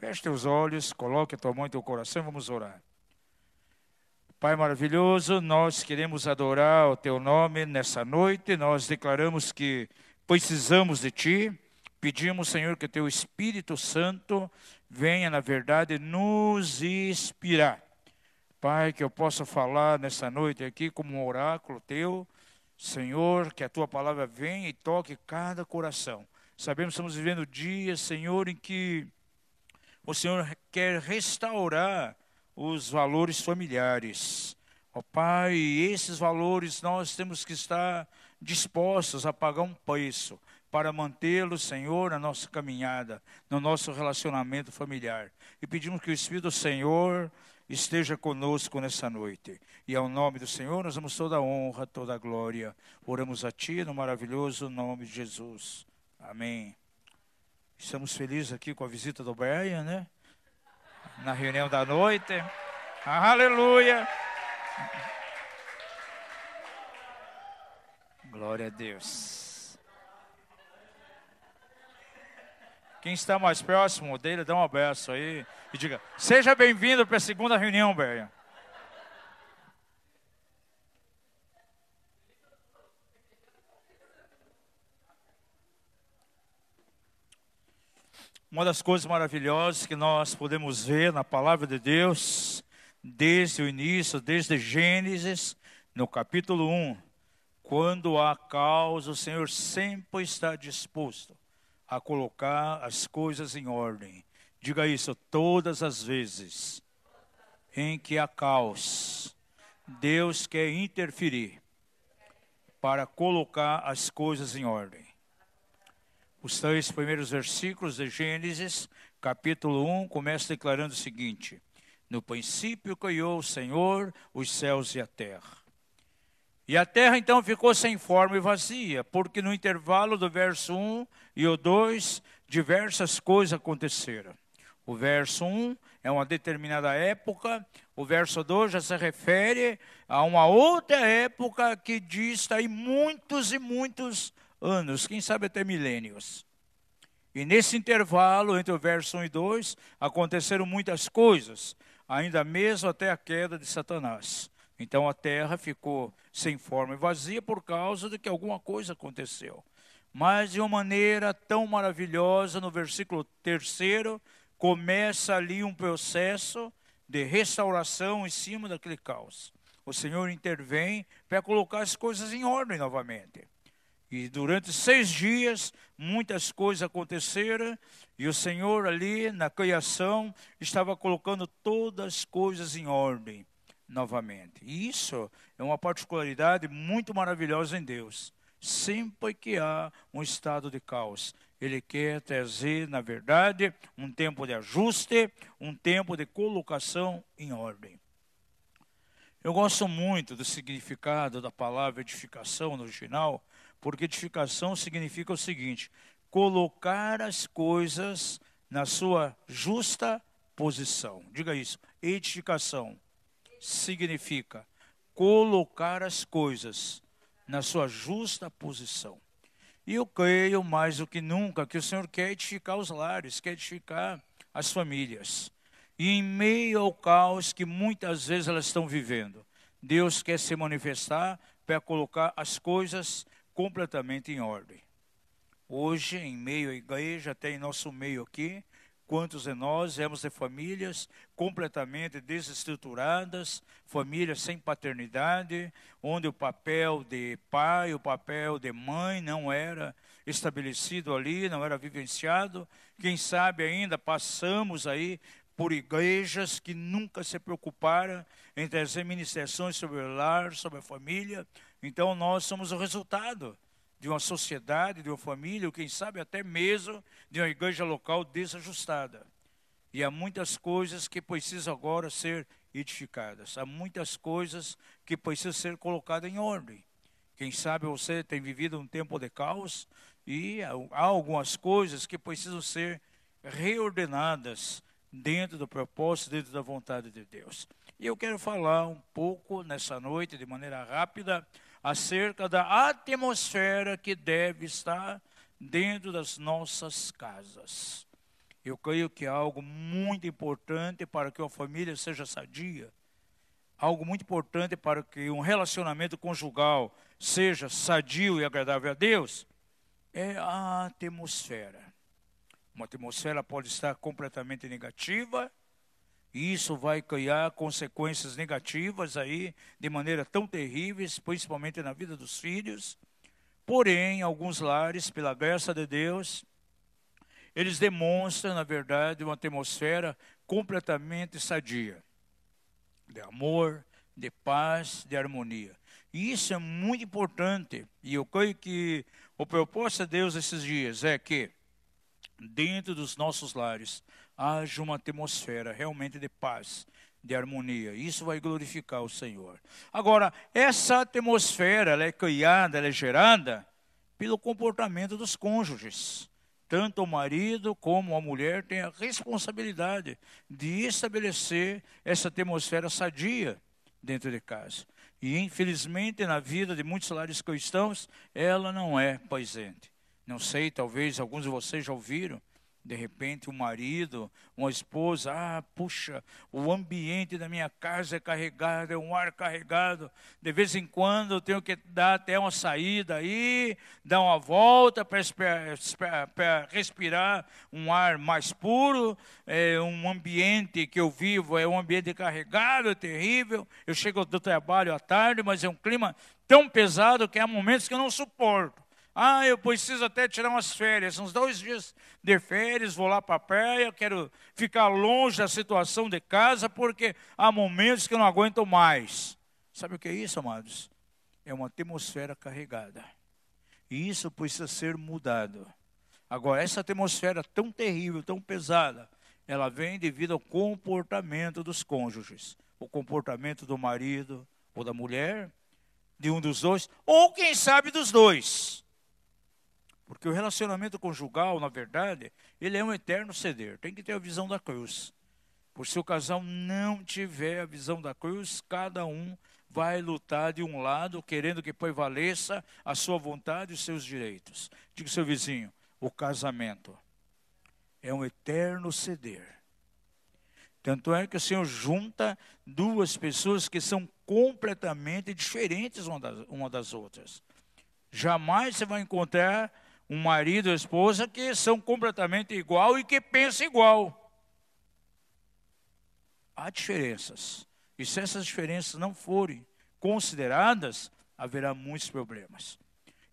Feche teus olhos, coloque a tua mão em teu coração e vamos orar. Pai maravilhoso, nós queremos adorar o teu nome nessa noite. Nós declaramos que precisamos de ti. Pedimos, Senhor, que teu Espírito Santo venha, na verdade, nos inspirar. Pai, que eu possa falar nessa noite aqui como um oráculo teu. Senhor, que a tua palavra venha e toque cada coração. Sabemos que estamos vivendo dias, Senhor, em que o Senhor quer restaurar os valores familiares. Ó Pai, esses valores nós temos que estar dispostos a pagar um preço para mantê-los, Senhor, na nossa caminhada, no nosso relacionamento familiar. E pedimos que o Espírito do Senhor esteja conosco nessa noite. E ao nome do Senhor nós damos toda a honra, toda a glória. Oramos a Ti no maravilhoso nome de Jesus. Amém. Estamos felizes aqui com a visita do Brian, né? Na reunião da noite. Aleluia! Glória a Deus. Quem está mais próximo dele, dá um abraço aí e diga: seja bem-vindo para a segunda reunião, Brian. Uma das coisas maravilhosas que nós podemos ver na palavra de Deus, desde o início, desde Gênesis, no capítulo 1, quando há causa, o Senhor sempre está disposto a colocar as coisas em ordem. Diga isso: todas as vezes em que há caos, Deus quer interferir para colocar as coisas em ordem. Os 3 primeiros versículos de Gênesis, capítulo 1, começa declarando o seguinte: no princípio criou o Senhor os céus e a terra. E a terra então ficou sem forma e vazia, porque no intervalo do verso 1 e o 2, diversas coisas aconteceram. O verso 1 é uma determinada época, o verso 2 já se refere a uma outra época que diz está aí muitos e muitos anos, quem sabe até milênios. E nesse intervalo, entre o verso 1 e 2, aconteceram muitas coisas, ainda mesmo até a queda de Satanás. Então a terra ficou sem forma e vazia por causa de que alguma coisa aconteceu. Mas de uma maneira tão maravilhosa, no versículo 3, começa ali um processo de restauração em cima daquele caos. O Senhor intervém para colocar as coisas em ordem novamente. E durante 6 dias, muitas coisas aconteceram, e o Senhor ali na criação estava colocando todas as coisas em ordem novamente. E isso é uma particularidade muito maravilhosa em Deus. Sempre que há um estado de caos, Ele quer trazer, na verdade, um tempo de ajuste, um tempo de colocação em ordem. Eu gosto muito do significado da palavra edificação no original, porque edificação significa o seguinte: colocar as coisas na sua justa posição. Diga isso: edificação significa colocar as coisas na sua justa posição. E eu creio mais do que nunca que o Senhor quer edificar os lares, quer edificar as famílias. E em meio ao caos que muitas vezes elas estão vivendo, Deus quer se manifestar para colocar as coisas completamente em ordem. Hoje, em meio à igreja, até em nosso meio aqui, quantos de nós éramos de famílias completamente desestruturadas, famílias sem paternidade, onde o papel de pai, o papel de mãe não era estabelecido ali, não era vivenciado. Quem sabe ainda passamos aí por igrejas que nunca se preocuparam em trazer ministrações sobre o lar, sobre a família. Então nós somos o resultado de uma sociedade, de uma família, ou quem sabe até mesmo de uma igreja local desajustada. E há muitas coisas que precisam agora ser edificadas. Há muitas coisas que precisam ser colocadas em ordem. Quem sabe você tem vivido um tempo de caos e há algumas coisas que precisam ser reordenadas dentro do propósito, dentro da vontade de Deus. E eu quero falar um pouco nessa noite, de maneira rápida, acerca da atmosfera que deve estar dentro das nossas casas. Eu creio que é algo muito importante para que uma família seja sadia, algo muito importante para que um relacionamento conjugal seja sadio e agradável a Deus, é a atmosfera. Uma atmosfera pode estar completamente negativa, e isso vai criar consequências negativas aí, de maneira tão terríveis, principalmente na vida dos filhos. Porém, alguns lares, pela graça de Deus, eles demonstram, na verdade, uma atmosfera completamente sadia, de amor, de paz, de harmonia. E isso é muito importante, e eu creio que o propósito de Deus esses dias é que, dentro dos nossos lares, haja uma atmosfera realmente de paz, de harmonia. Isso vai glorificar o Senhor. Agora, essa atmosfera, ela é criada, ela é gerada pelo comportamento dos cônjuges. Tanto o marido como a mulher têm a responsabilidade de estabelecer essa atmosfera sadia dentro de casa. E, infelizmente, na vida de muitos lares cristãos, ela não é presente. Não sei, talvez alguns de vocês já ouviram, de repente, um marido, uma esposa, puxa, o ambiente da minha casa é carregado, é um ar carregado. De vez em quando eu tenho que dar até uma saída aí, dar uma volta para respirar um ar mais puro. É um ambiente que eu vivo, é um ambiente carregado, é terrível. Eu chego do trabalho à tarde, mas é um clima tão pesado que há momentos que eu não suporto. Eu preciso até tirar umas férias, uns 2 dias de férias, vou lá para a praia, quero ficar longe da situação de casa, porque há momentos que eu não aguento mais. Sabe o que é isso, amados? É uma atmosfera carregada. E isso precisa ser mudado. Agora, essa atmosfera tão terrível, tão pesada, ela vem devido ao comportamento dos cônjuges. O comportamento do marido ou da mulher, de um dos dois, ou quem sabe dos dois. Porque o relacionamento conjugal, na verdade, ele é um eterno ceder. Tem que ter a visão da cruz. Por se o casal não tiver a visão da cruz, cada um vai lutar de um lado, querendo que prevaleça a sua vontade e os seus direitos. Diga ao seu vizinho, o casamento é um eterno ceder. Tanto é que o Senhor junta duas pessoas que são completamente diferentes uma das outras. Jamais você vai encontrar um marido e esposa que são completamente igual e que pensam igual. Há diferenças. E se essas diferenças não forem consideradas, haverá muitos problemas.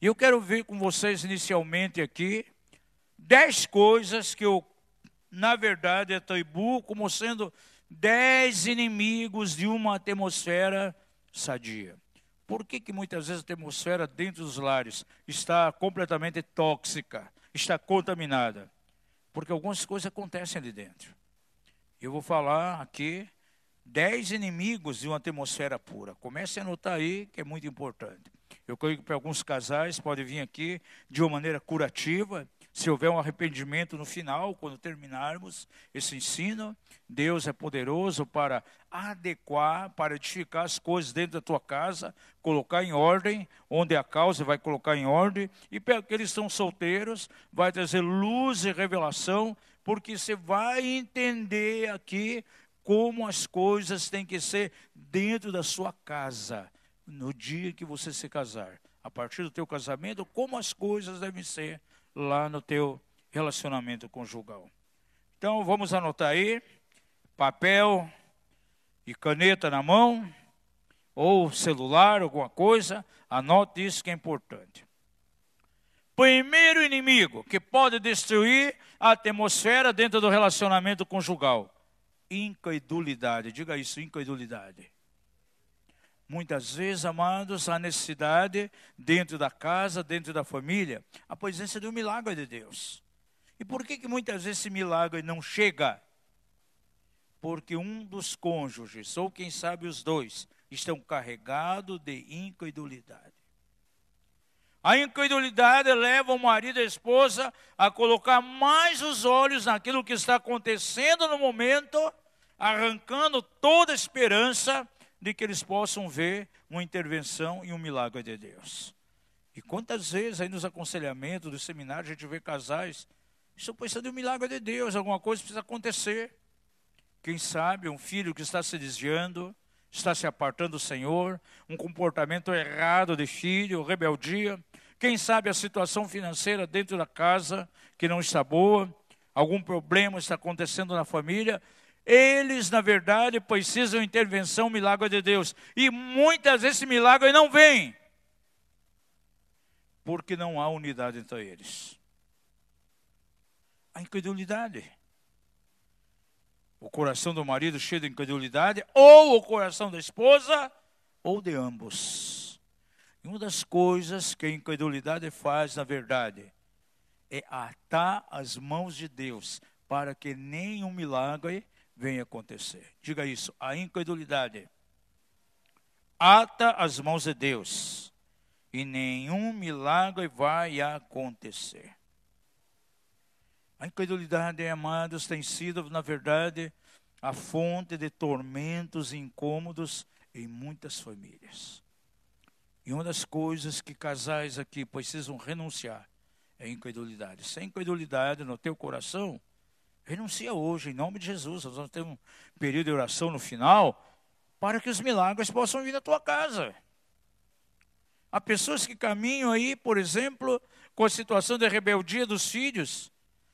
E eu quero ver com vocês inicialmente aqui 10 coisas que eu, na verdade, atribuo como sendo 10 inimigos de uma atmosfera sadia. Por que muitas vezes a atmosfera dentro dos lares está completamente tóxica, está contaminada? Porque algumas coisas acontecem ali dentro. Eu vou falar aqui 10 inimigos de uma atmosfera pura. Comece a anotar aí, que é muito importante. Eu creio que para alguns casais pode vir aqui de uma maneira curativa. Se houver um arrependimento no final, quando terminarmos esse ensino, Deus é poderoso para adequar, para edificar as coisas dentro da tua casa, colocar em ordem, onde a causa vai colocar em ordem, e para aqueles que estão solteiros, vai trazer luz e revelação, porque você vai entender aqui como as coisas têm que ser dentro da sua casa, no dia que você se casar. A partir do teu casamento, como as coisas devem ser lá no teu relacionamento conjugal. Então, vamos anotar aí, papel e caneta na mão, ou celular, alguma coisa, anote isso que é importante. Primeiro inimigo que pode destruir a atmosfera dentro do relacionamento conjugal: incredulidade. Diga isso, incredulidade. Muitas vezes, amados, há necessidade dentro da casa, dentro da família, a presença de um milagre de Deus. E por que muitas vezes esse milagre não chega? Porque um dos cônjuges, ou quem sabe os dois, estão carregados de incredulidade. A incredulidade leva o marido e a esposa a colocar mais os olhos naquilo que está acontecendo no momento, arrancando toda a esperança de que eles possam ver uma intervenção e um milagre de Deus. E quantas vezes aí nos aconselhamentos do seminário a gente vê casais Estou pensando em um milagre de Deus, alguma coisa precisa acontecer. Quem sabe um filho que está se desviando, está se apartando do Senhor, um comportamento errado de filho, rebeldia. Quem sabe a situação financeira dentro da casa que não está boa, algum problema está acontecendo na família. Eles, na verdade, precisam de intervenção, milagre de Deus. E muitas vezes esse milagre não vem, porque não há unidade entre eles. A incredulidade. O coração do marido cheio de incredulidade, ou o coração da esposa, ou de ambos. E uma das coisas que a incredulidade faz, na verdade, é atar as mãos de Deus, para que nenhum milagre venha acontecer. Diga isso, a incredulidade ata as mãos de Deus, e nenhum milagre vai acontecer. A incredulidade, amados, tem sido, na verdade, a fonte de tormentos e incômodos em muitas famílias. E uma das coisas que casais aqui precisam renunciar é a incredulidade. Sem incredulidade no teu coração, renuncia hoje, em nome de Jesus. Nós vamos ter um período de oração no final, para que os milagres possam vir à tua casa. Há pessoas que caminham aí, por exemplo, com a situação de rebeldia dos filhos,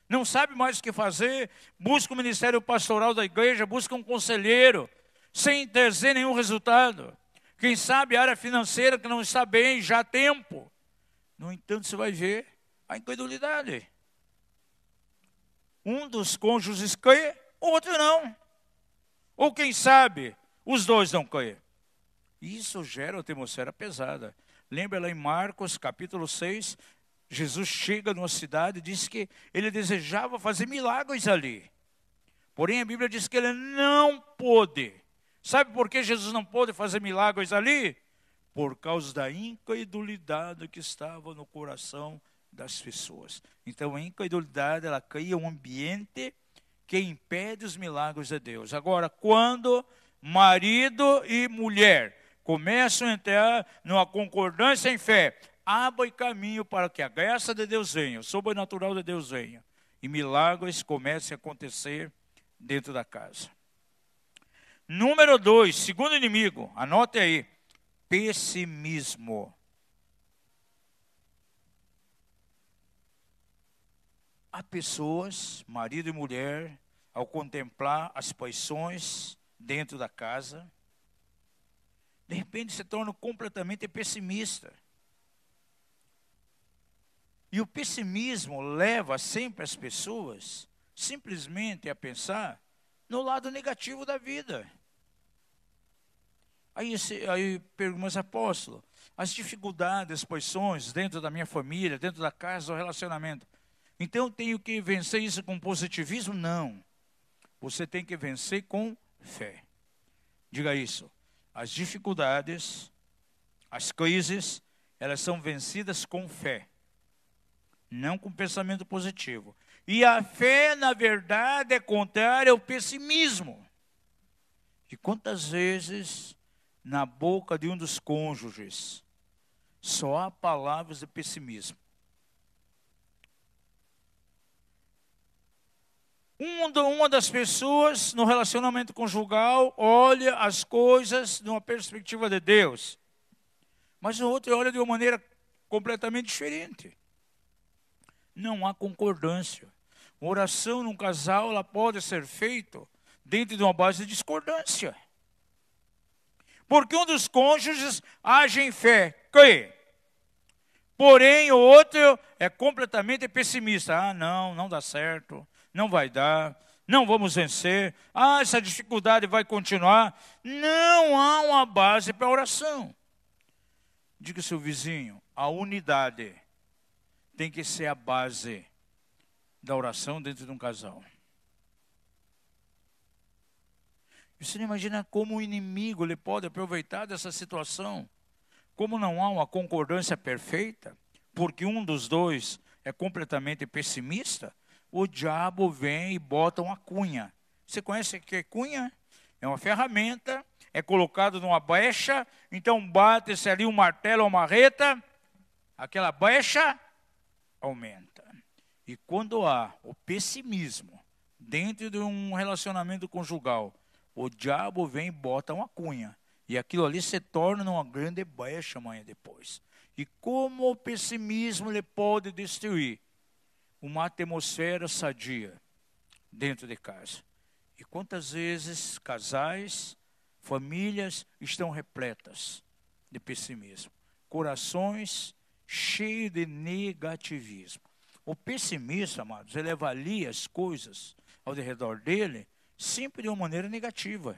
não sabe mais o que fazer, busca o ministério pastoral da igreja, busca um conselheiro, sem trazer nenhum resultado. Quem sabe a área financeira que não está bem, já há tempo. No entanto, você vai ver a incredulidade. Um dos cônjuges crê, o outro não. Ou quem sabe, os dois não crê. Isso gera uma atmosfera pesada. Lembra lá em Marcos, capítulo 6, Jesus chega numa cidade e diz que ele desejava fazer milagres ali. Porém, a Bíblia diz que ele não pôde. Sabe por que Jesus não pôde fazer milagres ali? Por causa da incredulidade que estava no coração das pessoas. Então, a incredulidade, ela cria um ambiente que impede os milagres de Deus. Agora, quando marido e mulher começam a entrar numa concordância em fé, abre caminho para que a graça de Deus venha, o sobrenatural de Deus venha, e milagres comecem a acontecer dentro da casa. Número 2, segundo inimigo, anote aí, pessimismo. Há pessoas, marido e mulher, ao contemplar as paixões dentro da casa, de repente se tornam completamente pessimista. E o pessimismo leva sempre as pessoas simplesmente a pensar no lado negativo da vida. Aí pergunto, mas apóstolo, as dificuldades, as paixões dentro da minha família, dentro da casa, do relacionamento, então eu tenho que vencer isso com positivismo? Não. Você tem que vencer com fé. Diga isso. As dificuldades, as crises, elas são vencidas com fé, não com pensamento positivo. E a fé, na verdade, é contrária ao pessimismo. E quantas vezes, na boca de um dos cônjuges, só há palavras de pessimismo. Uma das pessoas, no relacionamento conjugal, olha as coisas de uma perspectiva de Deus. Mas o outro olha de uma maneira completamente diferente. Não há concordância. Uma oração num casal, ela pode ser feita dentro de uma base de discordância. Porque um dos cônjuges age em fé, crê. Porém, o outro é completamente pessimista. Ah, não dá certo, não vai dar, não vamos vencer. Ah, essa dificuldade vai continuar. Não há uma base para a oração. Diga ao seu vizinho, a unidade tem que ser a base da oração dentro de um casal. Você não imagina como o inimigo ele pode aproveitar dessa situação. Como não há uma concordância perfeita, porque um dos dois é completamente pessimista, o diabo vem e bota uma cunha. Você conhece o que é cunha? É uma ferramenta, é colocado numa brecha, então bate-se ali um martelo ou uma marreta, aquela brecha aumenta. E quando há o pessimismo dentro de um relacionamento conjugal, o diabo vem e bota uma cunha. E aquilo ali se torna uma grande brecha amanhã depois. E como o pessimismo ele pode destruir uma atmosfera sadia dentro de casa. E quantas vezes casais, famílias estão repletas de pessimismo. Corações cheios de negativismo. O pessimista, amados, ele avalia as coisas ao redor dele sempre de uma maneira negativa.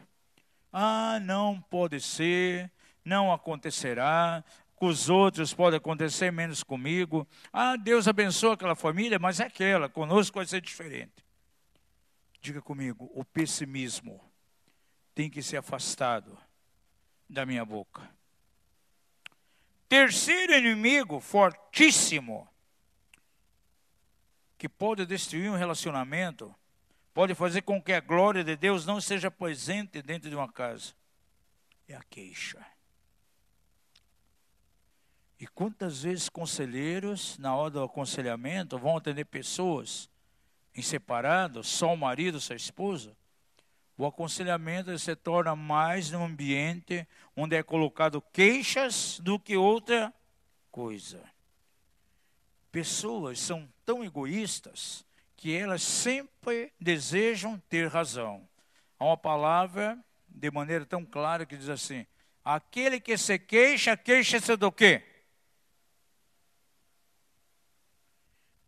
Ah, não pode ser, não acontecerá, com os outros pode acontecer, menos comigo. Ah, Deus abençoa aquela família, mas é aquela, conosco vai ser diferente. Diga comigo, o pessimismo tem que ser afastado da minha boca. Terceiro inimigo fortíssimo, que pode destruir um relacionamento, pode fazer com que a glória de Deus não seja presente dentro de uma casa, é a queixa. E quantas vezes conselheiros, na hora do aconselhamento, vão atender pessoas em separado, só o marido, só a esposa? O aconselhamento se torna mais num ambiente onde é colocado queixas do que outra coisa. Pessoas são tão egoístas que elas sempre desejam ter razão. Há uma palavra de maneira tão clara que diz assim: aquele que se queixa, queixa-se do quê?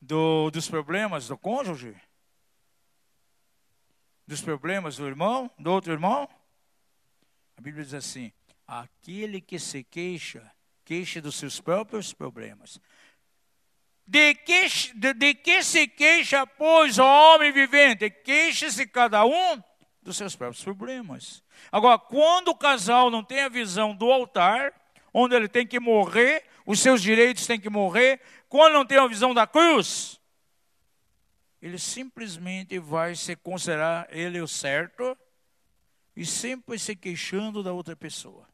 Dos problemas do cônjuge? Dos problemas do irmão? Do outro irmão? A Bíblia diz assim: aquele que se queixa, queixa dos seus próprios problemas. De que se queixa, pois, o homem vivente? Queixa-se cada um dos seus próprios problemas. Agora, quando o casal não tem a visão do altar, onde ele tem que morrer, os seus direitos têm que morrer, quando não tem a visão da cruz, ele simplesmente vai se considerar ele o certo e sempre se queixando da outra pessoa.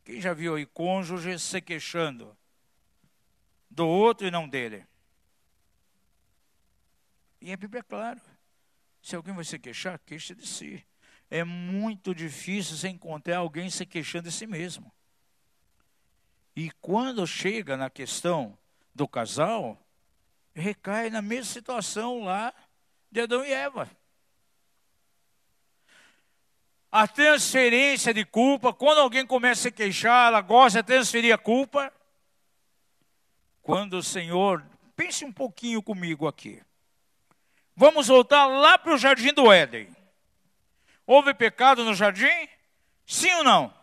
Quem já viu aí cônjuge se queixando do outro e não dele? E a Bíblia é clara. Se alguém vai se queixar, queixa de si. É muito difícil você encontrar alguém se queixando de si mesmo. E quando chega na questão do casal, recai na mesma situação lá de Adão e Eva. A transferência de culpa, quando alguém começa a se queixar, ela gosta de transferir a culpa. Quando o Senhor, pense um pouquinho comigo aqui. Vamos voltar lá para o jardim do Éden. Houve pecado no jardim? Sim ou não?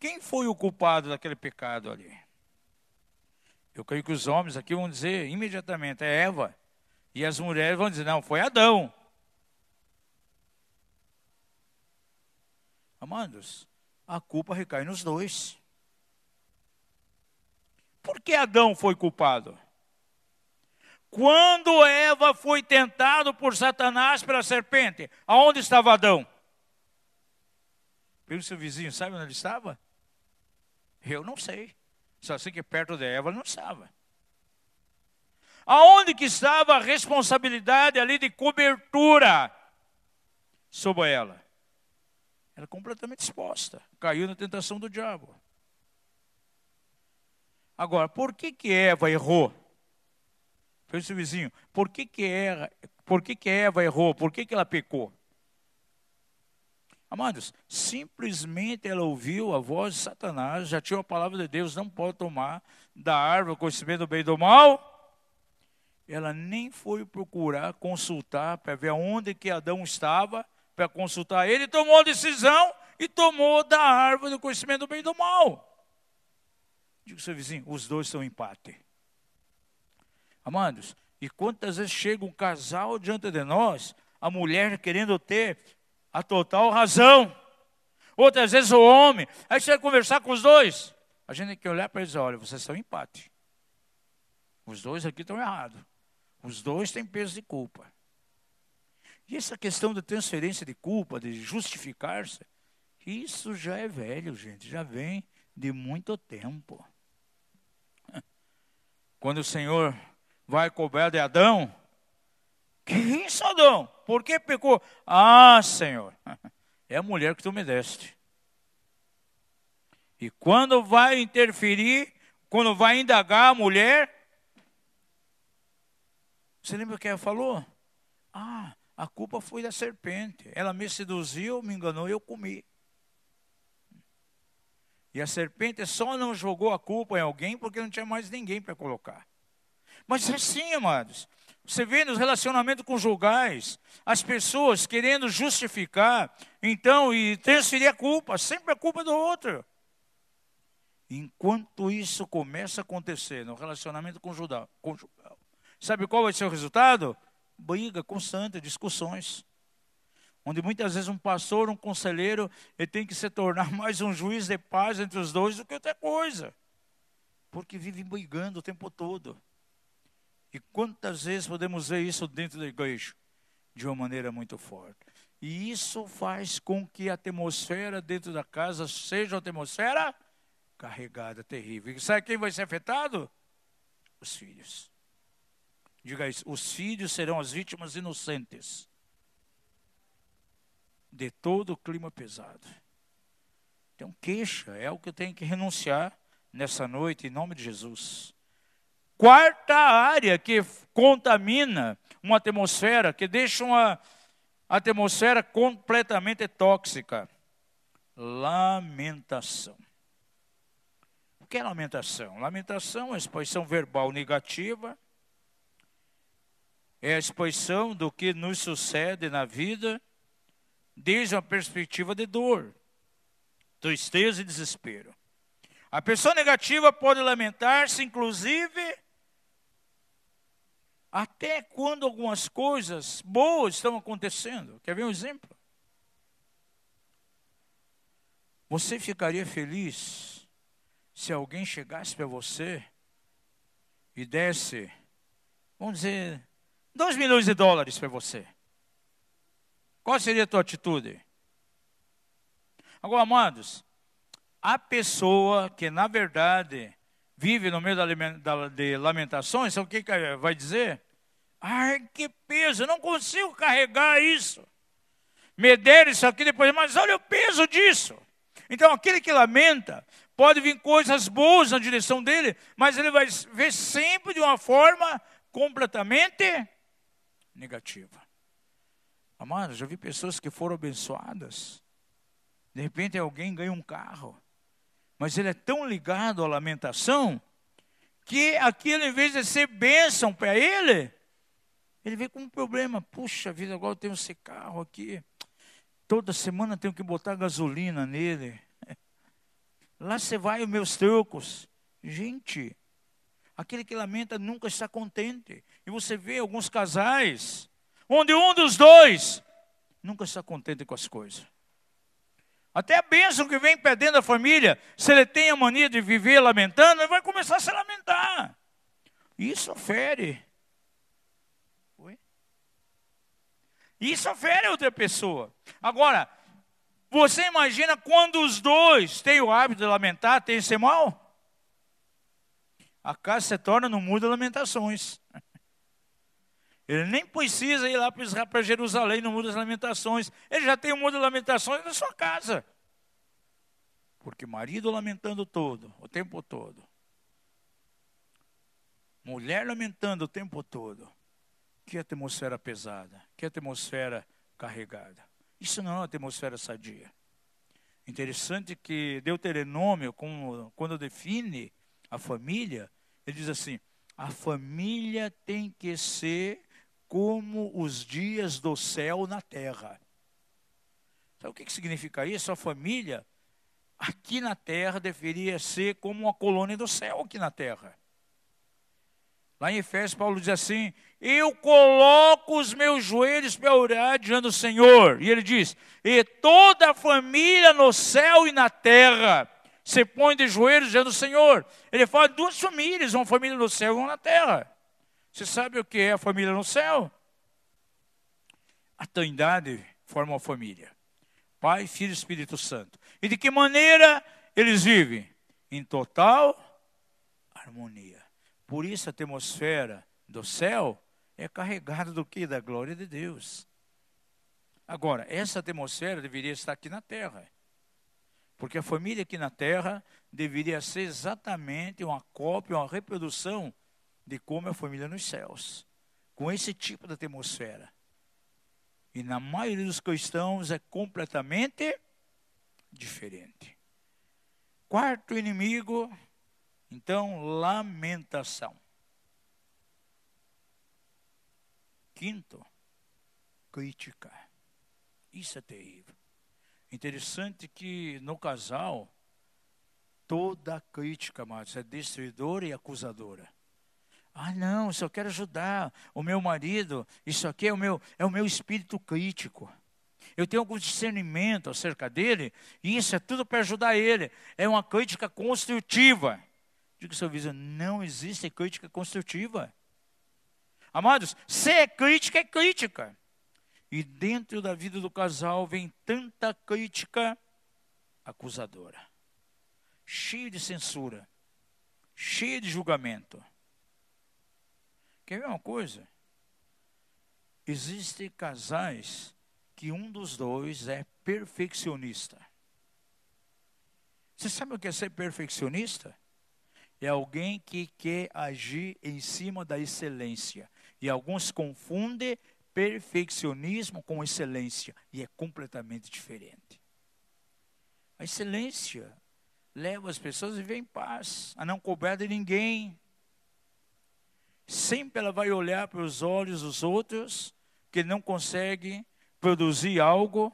Quem foi o culpado daquele pecado ali? Eu creio que os homens aqui vão dizer imediatamente, é Eva. E as mulheres vão dizer, não, foi Adão. Amados, a culpa recai nos dois. Por que Adão foi culpado? Quando Eva foi tentado por Satanás pela serpente, aonde estava Adão? Pelo seu vizinho, sabe onde ele estava? Eu não sei. Só sei que perto de Eva não estava. Aonde que estava a responsabilidade ali de cobertura sobre ela? Ela completamente exposta. Caiu na tentação do diabo. Agora, por que Eva errou? Foi o seu vizinho. Por que Eva errou? Por que ela pecou? Amados, simplesmente ela ouviu a voz de Satanás, já tinha a palavra de Deus, não pode tomar da árvore o conhecimento do bem e do mal. Ela nem foi procurar consultar para ver aonde que Adão estava, para consultar ele, tomou a decisão e tomou da árvore do conhecimento do bem e do mal. Diga ao seu vizinho, os dois estão em empate. Amados, e quantas vezes chega um casal diante de nós, a mulher querendo ter a total razão, outras vezes o homem, aí você vai conversar com os dois, a gente tem que olhar para eles e dizer, olha, vocês estão em empate, os dois aqui estão errados, os dois têm peso de culpa. E essa questão de transferência de culpa, de justificar-se, isso já é velho, gente, já vem de muito tempo. Quando o Senhor vai cobrar de Adão, que isso, Adão? Por que pecou? Ah, Senhor, é a mulher que tu me deste. E quando vai interferir, quando vai indagar a mulher, você lembra o que ela falou? Ah, a culpa foi da serpente. Ela me seduziu, me enganou e eu comi. E a serpente só não jogou a culpa em alguém porque não tinha mais ninguém para colocar. Mas assim, amados, você vê nos relacionamentos conjugais, as pessoas querendo justificar, então, e transferir a culpa, sempre a culpa do outro. Enquanto isso começa a acontecer no relacionamento conjugal, sabe qual vai ser o resultado? Briga constante, discussões. Onde muitas vezes um pastor, um conselheiro, ele tem que se tornar mais um juiz de paz entre os dois do que outra coisa. Porque vive brigando o tempo todo. E quantas vezes podemos ver isso dentro da igreja? De uma maneira muito forte. E isso faz com que a atmosfera dentro da casa seja uma atmosfera carregada, terrível. E sabe quem vai ser afetado? Os filhos. Diga isso, os filhos serão as vítimas inocentes de todo o clima pesado. Então, queixa é o que eu tenho que renunciar nessa noite, em nome de Jesus. Quarta área que contamina uma atmosfera, que deixa uma atmosfera completamente tóxica. Lamentação. O que é lamentação? Lamentação é uma expressão verbal negativa, é a expressão do que nos sucede na vida, desde uma perspectiva de dor, tristeza e desespero. A pessoa negativa pode lamentar-se, inclusive, até quando algumas coisas boas estão acontecendo. Quer ver um exemplo? Você ficaria feliz se alguém chegasse para você e desse, vamos dizer, $2 milhões para você? Qual seria a tua atitude? Agora, amados, a pessoa que na verdade vive no meio de lamentações, sabe o que vai dizer? Ai, que peso, eu não consigo carregar isso. Me deram isso aqui depois, mas olha o peso disso. Então, aquele que lamenta, pode vir coisas boas na direção dele, mas ele vai ver sempre de uma forma completamente negativa. Amados, já vi pessoas que foram abençoadas. De repente alguém ganha um carro. Mas ele é tão ligado à lamentação, que aquilo, em vez de ser bênção para ele, ele vê como um problema. Puxa vida, agora eu tenho esse carro aqui. Toda semana eu tenho que botar gasolina nele. Lá você vai os meus trocos. Gente, aquele que lamenta nunca está contente. E você vê alguns casais, onde um dos dois nunca está contente com as coisas. Até a bênção que vem perdendo a família, se ele tem a mania de viver lamentando, ele vai começar a se lamentar. Isso fere. Isso fere outra pessoa. Agora, você imagina quando os dois têm o hábito de lamentar, tem esse mal? A casa se torna no muro de lamentações. Ele nem precisa ir lá para Jerusalém no muro das lamentações. Ele já tem o muro de lamentações na sua casa. Porque marido lamentando o tempo todo. Mulher lamentando o tempo todo. Que atmosfera pesada, que atmosfera carregada. Isso não é uma atmosfera sadia. Interessante que Deuteronômio, quando define a família, ele diz assim, a família tem que ser como os dias do céu na terra. Sabe o que significa isso? A família, aqui na terra, deveria ser como uma colônia do céu aqui na terra. Lá em Efésios, Paulo diz assim, eu coloco os meus joelhos para orar diante do Senhor. E ele diz, e toda a família no céu e na terra se põe de joelhos diante do Senhor. Ele fala de duas famílias, uma família no céu e uma na terra. Você sabe o que é a família no céu? A Trindade forma uma família. Pai, Filho e Espírito Santo. E de que maneira eles vivem? Em total harmonia. Por isso a atmosfera do céu é carregada do quê? Da glória de Deus. Agora, essa atmosfera deveria estar aqui na terra. Porque a família aqui na terra deveria ser exatamente uma cópia, uma reprodução de como é a família nos céus. Com esse tipo de atmosfera. E na maioria dos cristãos é completamente diferente. Quarto inimigo, então, lamentação. Quinto, crítica. Isso é terrível. Interessante que no casal, toda crítica, amados, é destruidora e acusadora. Ah, não, só quero ajudar o meu marido. Isso aqui é o meu espírito crítico. Eu tenho algum discernimento acerca dele, e isso é tudo para ajudar ele. É uma crítica construtiva. Diga ao seu vizinho, não existe crítica construtiva. Amados, se é crítica, é crítica. E dentro da vida do casal vem tanta crítica acusadora. Cheia de censura. Cheia de julgamento. Quer ver uma coisa? Existem casais que um dos dois é perfeccionista. Você sabe o que é ser perfeccionista? É alguém que quer agir em cima da excelência. E alguns confundem perfeccionismo com excelência. E é completamente diferente. A excelência leva as pessoas a viver em paz, a não cobrar de ninguém. Sempre ela vai olhar para os olhos dos outros, que não consegue produzir algo.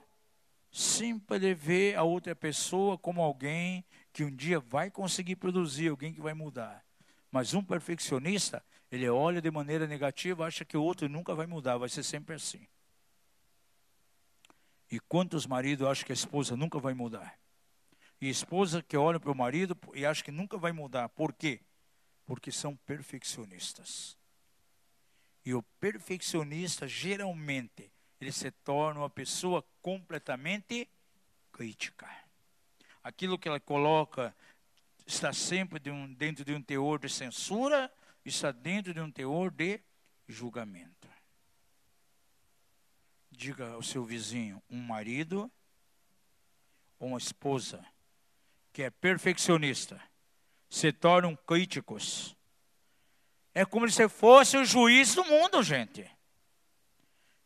Sempre vê a outra pessoa como alguém que um dia vai conseguir produzir, alguém que vai mudar. Mas um perfeccionista, ele olha de maneira negativa, acha que o outro nunca vai mudar, vai ser sempre assim. E quantos maridos acham que a esposa nunca vai mudar? E a esposa que olha para o marido e acha que nunca vai mudar. Por quê? Porque são perfeccionistas. E o perfeccionista, geralmente, ele se torna uma pessoa completamente crítica. Aquilo que ela coloca está sempre dentro de um teor de censura, está dentro de um teor de julgamento. Diga ao seu vizinho, um marido ou uma esposa que é perfeccionista, se tornam críticos. É como se fosse o juiz do mundo, gente.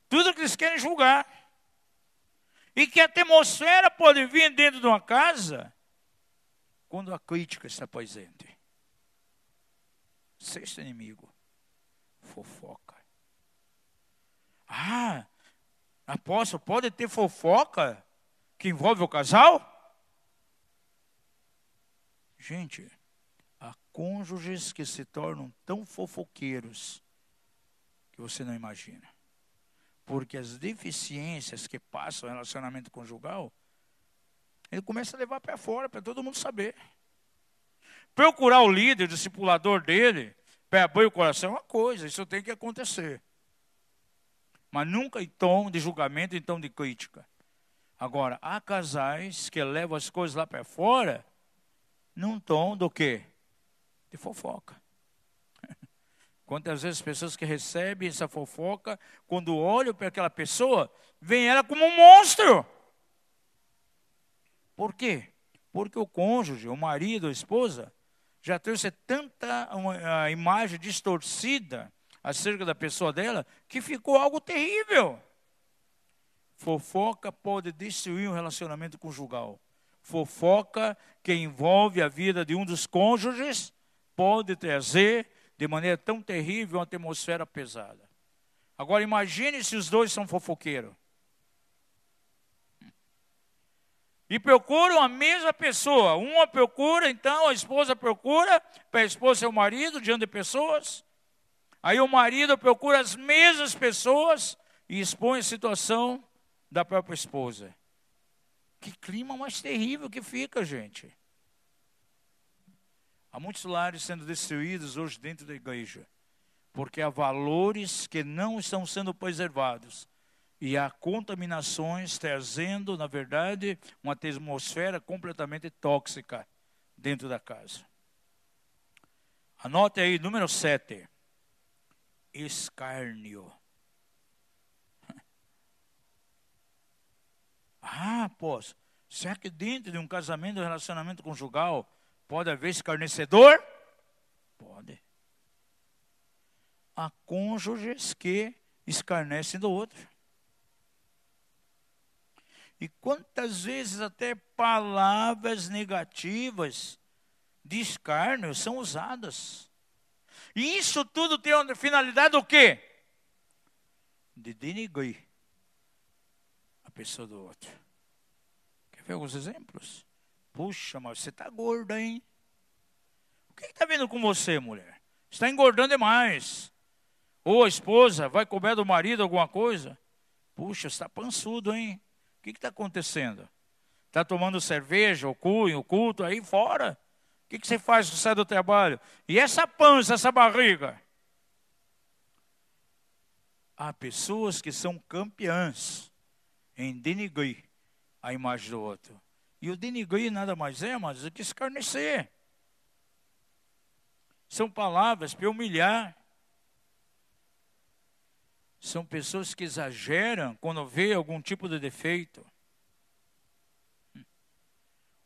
Tudo que eles querem julgar. E que a atmosfera pode vir dentro de uma casa quando a crítica está presente. Sexto inimigo, fofoca. Ah, apóstolo, pode ter fofoca que envolve o casal? Gente, há cônjuges que se tornam tão fofoqueiros que você não imagina. Porque as deficiências que passam no relacionamento conjugal, ele começa a levar para fora, para todo mundo saber. Procurar o líder, o discipulador dele, para abrir o coração é uma coisa, isso tem que acontecer. Mas nunca em tom de julgamento, em tom de crítica. Agora, há casais que levam as coisas lá para fora, num tom do quê? De fofoca. Quantas vezes pessoas que recebem essa fofoca, quando olham para aquela pessoa, veem ela como um monstro. Por quê? Porque o cônjuge, o marido, a esposa, já trouxe tanta uma imagem distorcida acerca da pessoa dela, que ficou algo terrível. Fofoca pode destruir um relacionamento conjugal. Fofoca que envolve a vida de um dos cônjuges pode trazer de maneira tão terrível uma atmosfera pesada. Agora imagine se os dois são fofoqueiros. E procuram a mesma pessoa. Uma procura, então a esposa procura, para a esposa ser o marido diante de pessoas. Aí o marido procura as mesmas pessoas e expõe a situação da própria esposa. Que clima mais terrível que fica, gente. Há muitos lares sendo destruídos hoje dentro da igreja, porque há valores que não estão sendo preservados. E há contaminações trazendo, na verdade, uma atmosfera completamente tóxica dentro da casa. Anote aí, número 7. Escárnio. Ah, pô, será que dentro de um casamento, um relacionamento conjugal, pode haver escarnecedor? Pode. Há cônjuges que escarnecem do outro. E quantas vezes até palavras negativas de escárnio são usadas. E isso tudo tem a finalidade do quê? De denigrir a pessoa do outro. Quer ver alguns exemplos? Puxa, mas você está gorda, hein? O que está vendo com você, mulher? Está engordando demais. Ou a esposa vai comer do marido alguma coisa. Puxa, você está pançudo, hein? O que está acontecendo? Está tomando cerveja, o culto aí fora? O que você faz quando sai do trabalho? E essa pança, essa barriga? Há pessoas que são campeãs em denigrir a imagem do outro. E o denigrir nada mais é, mas do que escarnecer. São palavras para humilhar. São pessoas que exageram quando vê algum tipo de defeito.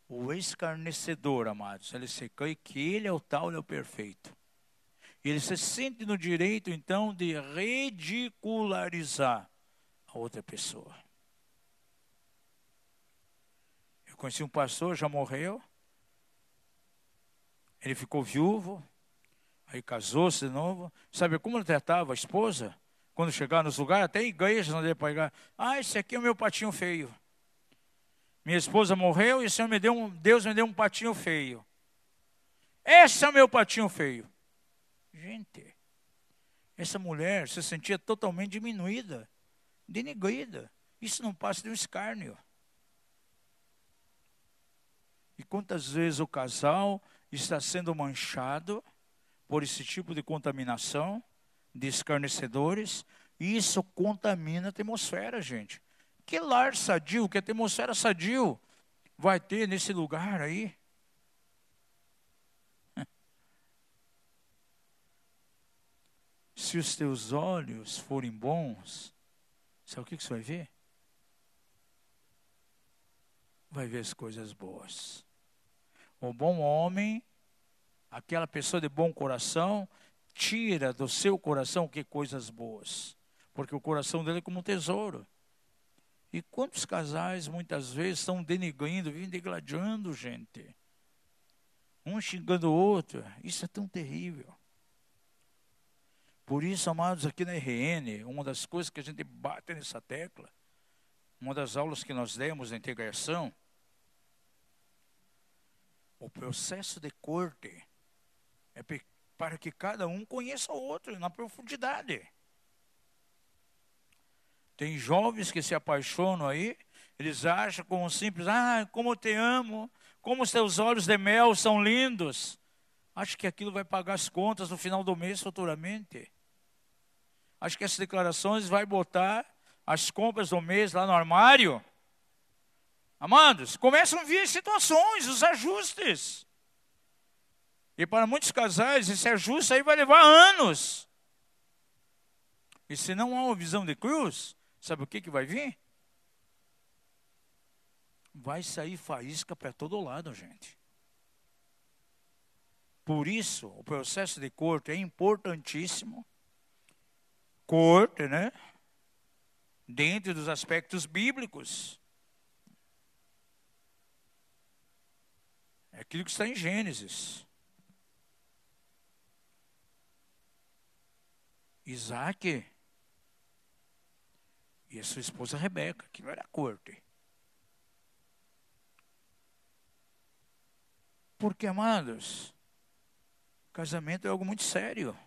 O escarnecedor, amados, ele se crê que ele é o tal, ele é o perfeito. E ele se sente no direito, então, de ridicularizar a outra pessoa. Eu conheci um pastor, já morreu. Ele ficou viúvo, aí casou-se de novo. Sabe como ele tratava a esposa? Quando chegava nos lugares, até igreja não deu para pegar. Ah, esse aqui é o meu patinho feio. Minha esposa morreu e o Senhor Deus me deu um patinho feio. Esse é o meu patinho feio. Gente, essa mulher se sentia totalmente diminuída, denigrida. Isso não passa de um escárnio. E quantas vezes o casal está sendo manchado por esse tipo de contaminação, de escarnecedores, e isso contamina a atmosfera, gente. Que lar sadio, que atmosfera sadio vai ter nesse lugar aí? Se os teus olhos forem bons, sabe o que você vai ver? Vai ver as coisas boas. O bom homem, aquela pessoa de bom coração, tira do seu coração que coisas boas. Porque o coração dele é como um tesouro. E quantos casais muitas vezes estão denigrindo, vivem degradando, gente. Um xingando o outro. Isso é tão terrível. Por isso, amados, aqui na RN, uma das coisas que a gente bate nessa tecla, uma das aulas que nós demos na integração, o processo de corte é para que cada um conheça o outro na profundidade. Tem jovens que se apaixonam aí, eles acham como simples, como eu te amo, como os teus olhos de mel são lindos. Acho que aquilo vai pagar as contas no final do mês futuramente. Acho que essas declarações vai botar as compras do mês lá no armário. Amados, começam a vir situações, os ajustes. E para muitos casais, esse ajuste aí vai levar anos. E se não há uma visão de cruz, sabe o que vai vir? Vai sair faísca para todo lado, gente. Por isso, o processo de corte é importantíssimo. Corte, né? Dentro dos aspectos bíblicos. É aquilo que está em Gênesis. Isaac e a sua esposa Rebeca, que não era corte. Porque, amados, casamento é algo muito sério.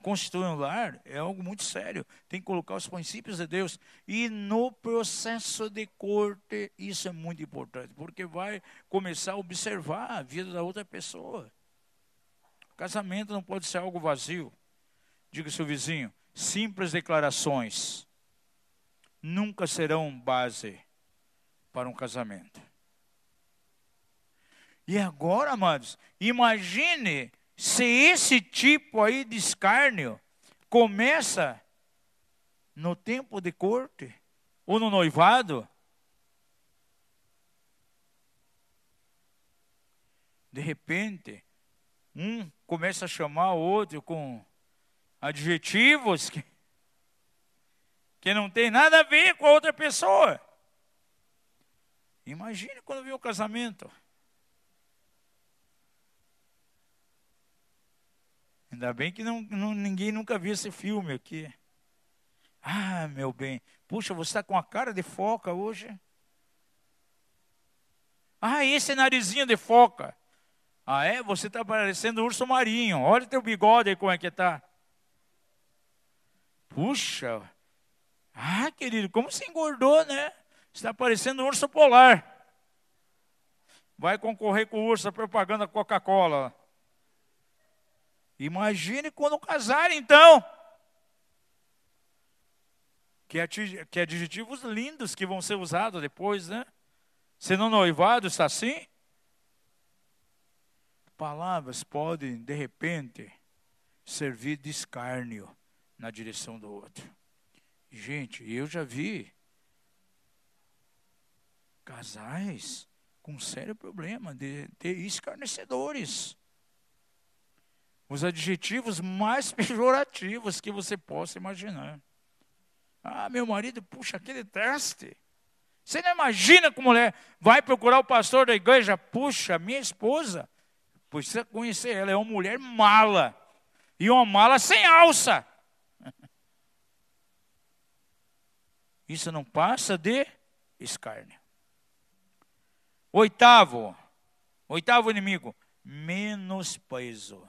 Constituir um lar é algo muito sério. Tem que colocar os princípios de Deus. E no processo de corte, isso é muito importante. Porque vai começar a observar a vida da outra pessoa. Casamento não pode ser algo vazio. Diga ao seu vizinho, simples declarações nunca serão base para um casamento. E agora, amados, imagine Se esse tipo aí de escárnio começa no tempo de corte ou no noivado, de repente, um começa a chamar o outro com adjetivos que não tem nada a ver com a outra pessoa. Imagine quando vem o casamento. Ainda bem que ninguém nunca viu esse filme aqui. Ah, meu bem. Puxa, você está com a cara de foca hoje. Ah, esse narizinho de foca. Ah, é? Você está parecendo um urso marinho. Olha teu bigode aí como é que está. Puxa. Ah, querido, como você engordou, né? Você está parecendo um urso polar. Vai concorrer com o urso da propaganda Coca-Cola. Imagine quando casar, então. Que adjetivos lindos que vão ser usados depois, né? Se no noivado está assim, palavras podem, de repente, servir de escárnio na direção do outro. Gente, eu já vi casais com sério problema de escarnecedores. Os adjetivos mais pejorativos que você possa imaginar. Ah, meu marido, puxa, aquele teste. Você não imagina como mulher vai procurar o pastor da igreja. Puxa, minha esposa, precisa conhecer ela, é uma mulher mala. E uma mala sem alça. Isso não passa de escárnio. Oitavo inimigo, menosprezo.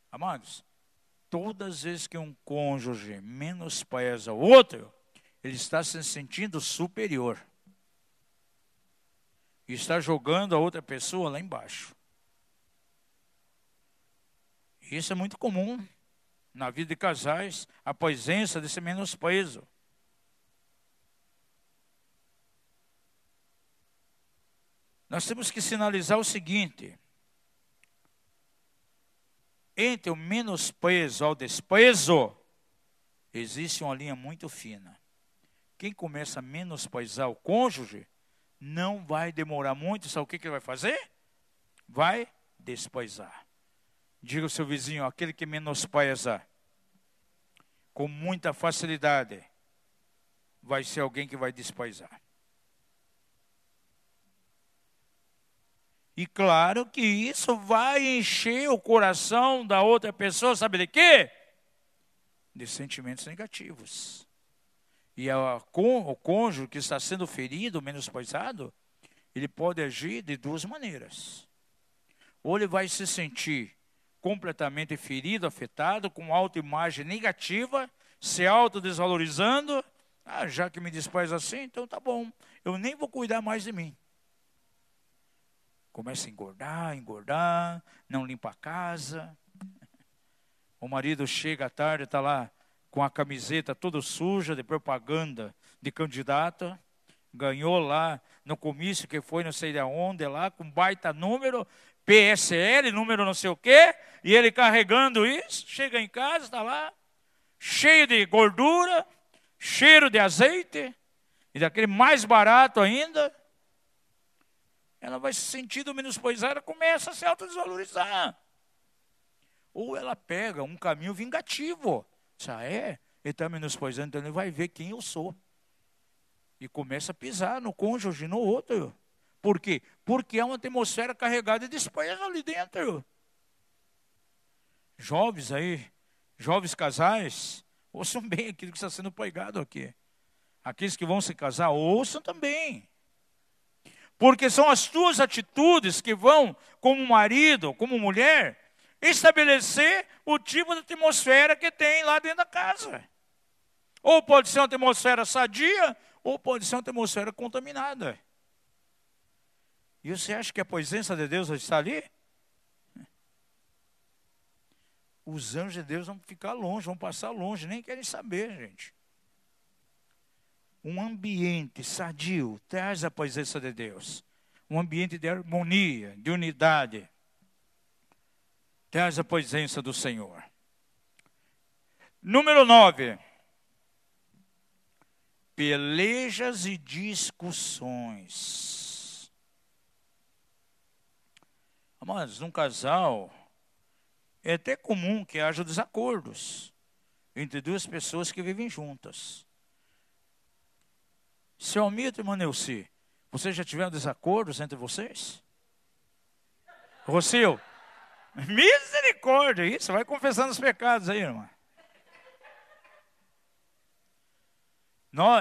Amados, todas as vezes que um cônjuge menospreza o outro, ele está se sentindo superior. E está jogando a outra pessoa lá embaixo. Isso é muito comum na vida de casais, a presença desse menosprezo. Nós temos que sinalizar o seguinte: entre o menosprezo ao desprezo, existe uma linha muito fina. Quem começa a menosprezar o cônjuge, não vai demorar muito, sabe o que ele vai fazer? Vai desprezar. Diga ao seu vizinho, aquele que menospreza com muita facilidade, vai ser alguém que vai desprezar. E claro que isso vai encher o coração da outra pessoa, sabe de quê? De sentimentos negativos. E o cônjuge que está sendo ferido, menosprezado, ele pode agir de duas maneiras. Ou ele vai se sentir completamente ferido, afetado, com autoimagem negativa, se autodesvalorizando. Ah, já que me despreza assim, então tá bom, eu nem vou cuidar mais de mim. Começa a engordar, não limpa a casa. O marido chega à tarde, está lá com a camiseta toda suja de propaganda de candidato. Ganhou lá no comício que foi não sei de onde, lá com baita número, PSL, número não sei o quê. E ele carregando isso, chega em casa, está lá, cheio de gordura, cheiro de azeite, e daquele mais barato ainda. Ela vai se sentindo menosprezada, começa a se autodesvalorizar. Ou ela pega um caminho vingativo. Já é? Ele está menosprezando, então ele vai ver quem eu sou. E começa a pisar no cônjuge, no outro. Por quê? Porque é uma atmosfera carregada de desprezo ali dentro. Jovens aí, jovens casais, ouçam bem aquilo que está sendo pregado aqui. Aqueles que vão se casar, ouçam também. Porque são as tuas atitudes que vão, como marido, como mulher, estabelecer o tipo de atmosfera que tem lá dentro da casa. Ou pode ser uma atmosfera sadia, ou pode ser uma atmosfera contaminada. E você acha que a presença de Deus vai estar ali? Os anjos de Deus vão ficar longe, vão passar longe, nem querem saber, gente. Um ambiente sadio traz a presença de Deus. Um ambiente de harmonia, de unidade. Traz a presença do Senhor. Número 9. Pelejas e discussões. Mas num casal, é até comum que haja desacordos entre duas pessoas que vivem juntas. Seu Almito e Maneuci, vocês já tiveram desacordos entre vocês? Rocio, misericórdia, isso, vai confessando os pecados aí, irmã.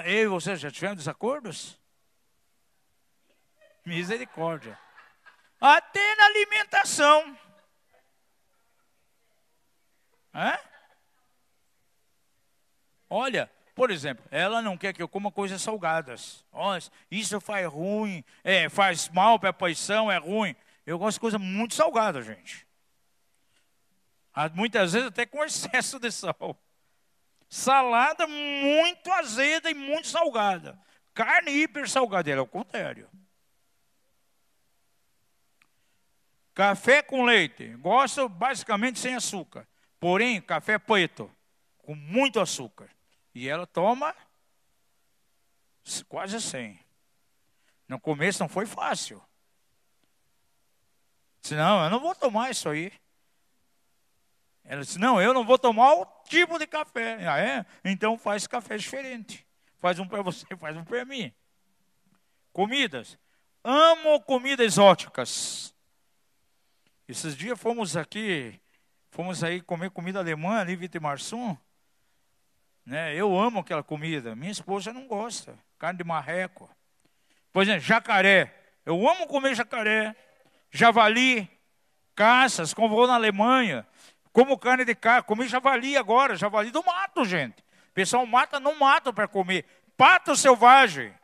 Eu e vocês já tiveram desacordos? Misericórdia. Até na alimentação. Olha, por exemplo, ela não quer que eu coma coisas salgadas. Olha, isso faz ruim, faz mal para a pressão, é ruim. Eu gosto de coisa muito salgada, gente. Muitas vezes até com excesso de sal. Salada muito azeda e muito salgada. Carne hiper salgada, é o contrário. Café com leite, gosto basicamente sem açúcar. Porém, café preto, com muito açúcar. E ela toma quase 100. No começo não foi fácil. Disse, não, eu não vou tomar isso aí. Ela disse, não, eu não vou tomar o tipo de café. Ah, é? Então faz café diferente. Faz um para você, faz um para mim. Comidas. Amo comidas exóticas. Esses dias fomos aí comer comida alemã, ali, Vitimarsum. Né? Eu amo aquela comida. Minha esposa não gosta. Carne de marreco. Por exemplo, jacaré. Eu amo comer jacaré. Javali. Caças, como vou na Alemanha. Como carne de carne, comi javali agora, javali do mato, gente. O pessoal mata no mato para comer. Pato selvagem.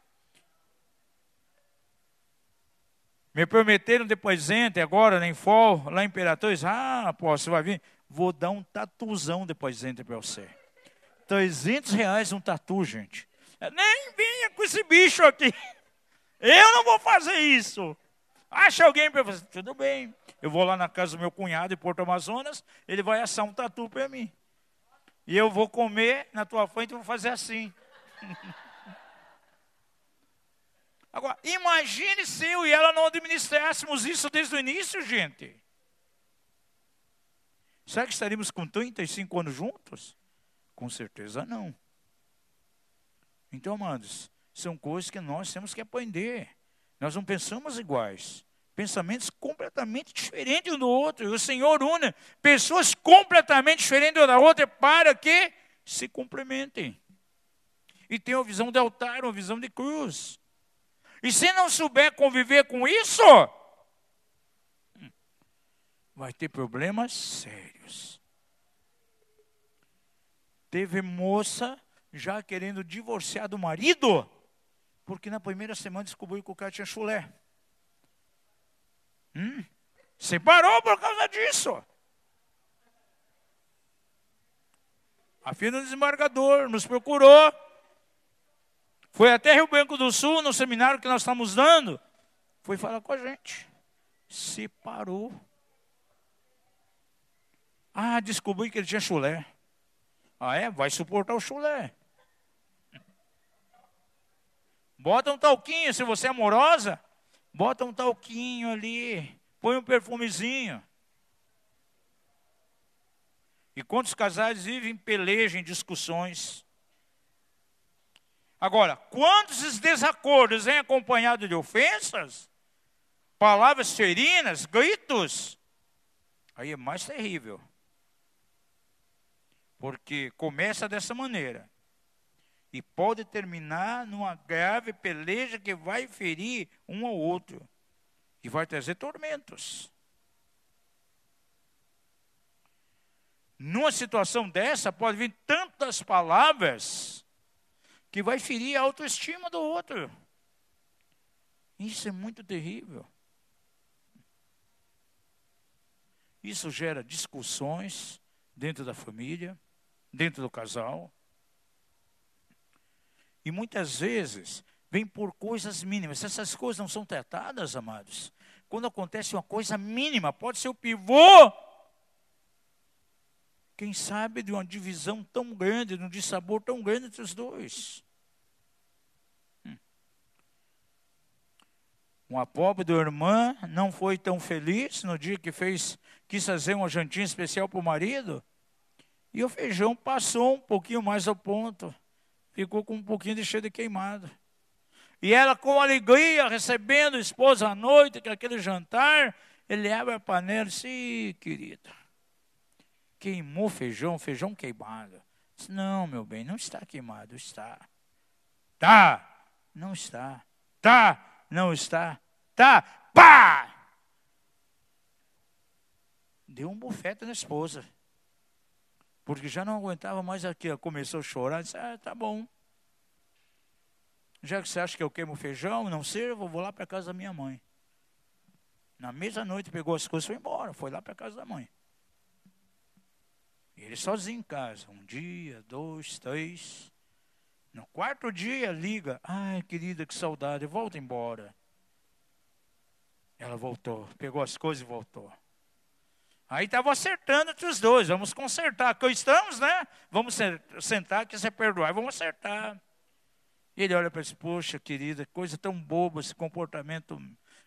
Me prometeram de presente agora, na Infol, lá em Imperatriz. Pô, você vai vir? Vou dar um tatuzão de presente para você. R$300 um tatu, gente. Nem venha com esse bicho aqui. Eu não vou fazer isso. Acha alguém para você. Tudo bem. Eu vou lá na casa do meu cunhado em Porto Amazonas, ele vai assar um tatu para mim. E eu vou comer na tua frente e vou fazer assim. Agora, imagine se eu e ela não administrássemos isso desde o início, gente. Será que estaríamos com 35 anos juntos? Com certeza não. Então, amados, são coisas que nós temos que aprender. Nós não pensamos iguais. Pensamentos completamente diferentes um do outro. E o Senhor une pessoas completamente diferentes uma da outra para que se complementem. E tenham uma visão de altar, uma visão de cruz. E se não souber conviver com isso, vai ter problemas sérios. Teve moça já querendo divorciar do marido, porque na primeira semana descobriu que o cara tinha chulé. Separou por causa disso. A filha do desembargador nos procurou. Foi até Rio Branco do Sul, no seminário que nós estamos dando. Foi falar com a gente. Separou. Descobri que ele tinha chulé. Vai suportar o chulé. Bota um talquinho, se você é amorosa. Bota um talquinho ali, põe um perfumezinho. E quantos casais vivem em peleja, em discussões? Agora, quando esses desacordos vêm acompanhados de ofensas, palavras ferinas, gritos, aí é mais terrível. Porque começa dessa maneira. E pode terminar numa grave peleja que vai ferir um ao outro. E vai trazer tormentos. Numa situação dessa, pode vir tantas palavras que vai ferir a autoestima do outro. Isso é muito terrível. Isso gera discussões dentro da família, dentro do casal. E muitas vezes vem por coisas mínimas. Essas coisas não são tratadas, amados. Quando acontece uma coisa mínima, pode ser o pivô Quem sabe de uma divisão tão grande, de um dissabor tão grande entre os dois. Uma pobre da irmã não foi tão feliz no dia que quis fazer uma jantinha especial para o marido. E o feijão passou um pouquinho mais ao ponto. Ficou com um pouquinho de cheiro de queimado. E ela com alegria, recebendo o esposo à noite, com aquele jantar, ele abre a panela e diz, ih, querida, queimou feijão queimado. Diz, não, meu bem, não está queimado, está. Tá, não está. Tá, não está. Tá, pá! Deu um bufete na esposa. Porque já não aguentava mais aquilo. Começou a chorar, disse, tá bom. Já que você acha que eu queimo feijão, não sirvo, eu vou lá para a casa da minha mãe. Na mesma noite pegou as coisas e foi embora. Foi lá para a casa da mãe. E ele sozinho em casa. 1 dia, 2, 3. No 4º dia liga. Ai, querida, que saudade. Volta embora. Ela voltou. Pegou as coisas e voltou. Aí estava acertando entre os dois. Vamos consertar. Aqui estamos, né? Vamos sentar que você perdoar. Vamos acertar. E ele olha para ele, poxa, querida, coisa tão boba esse comportamento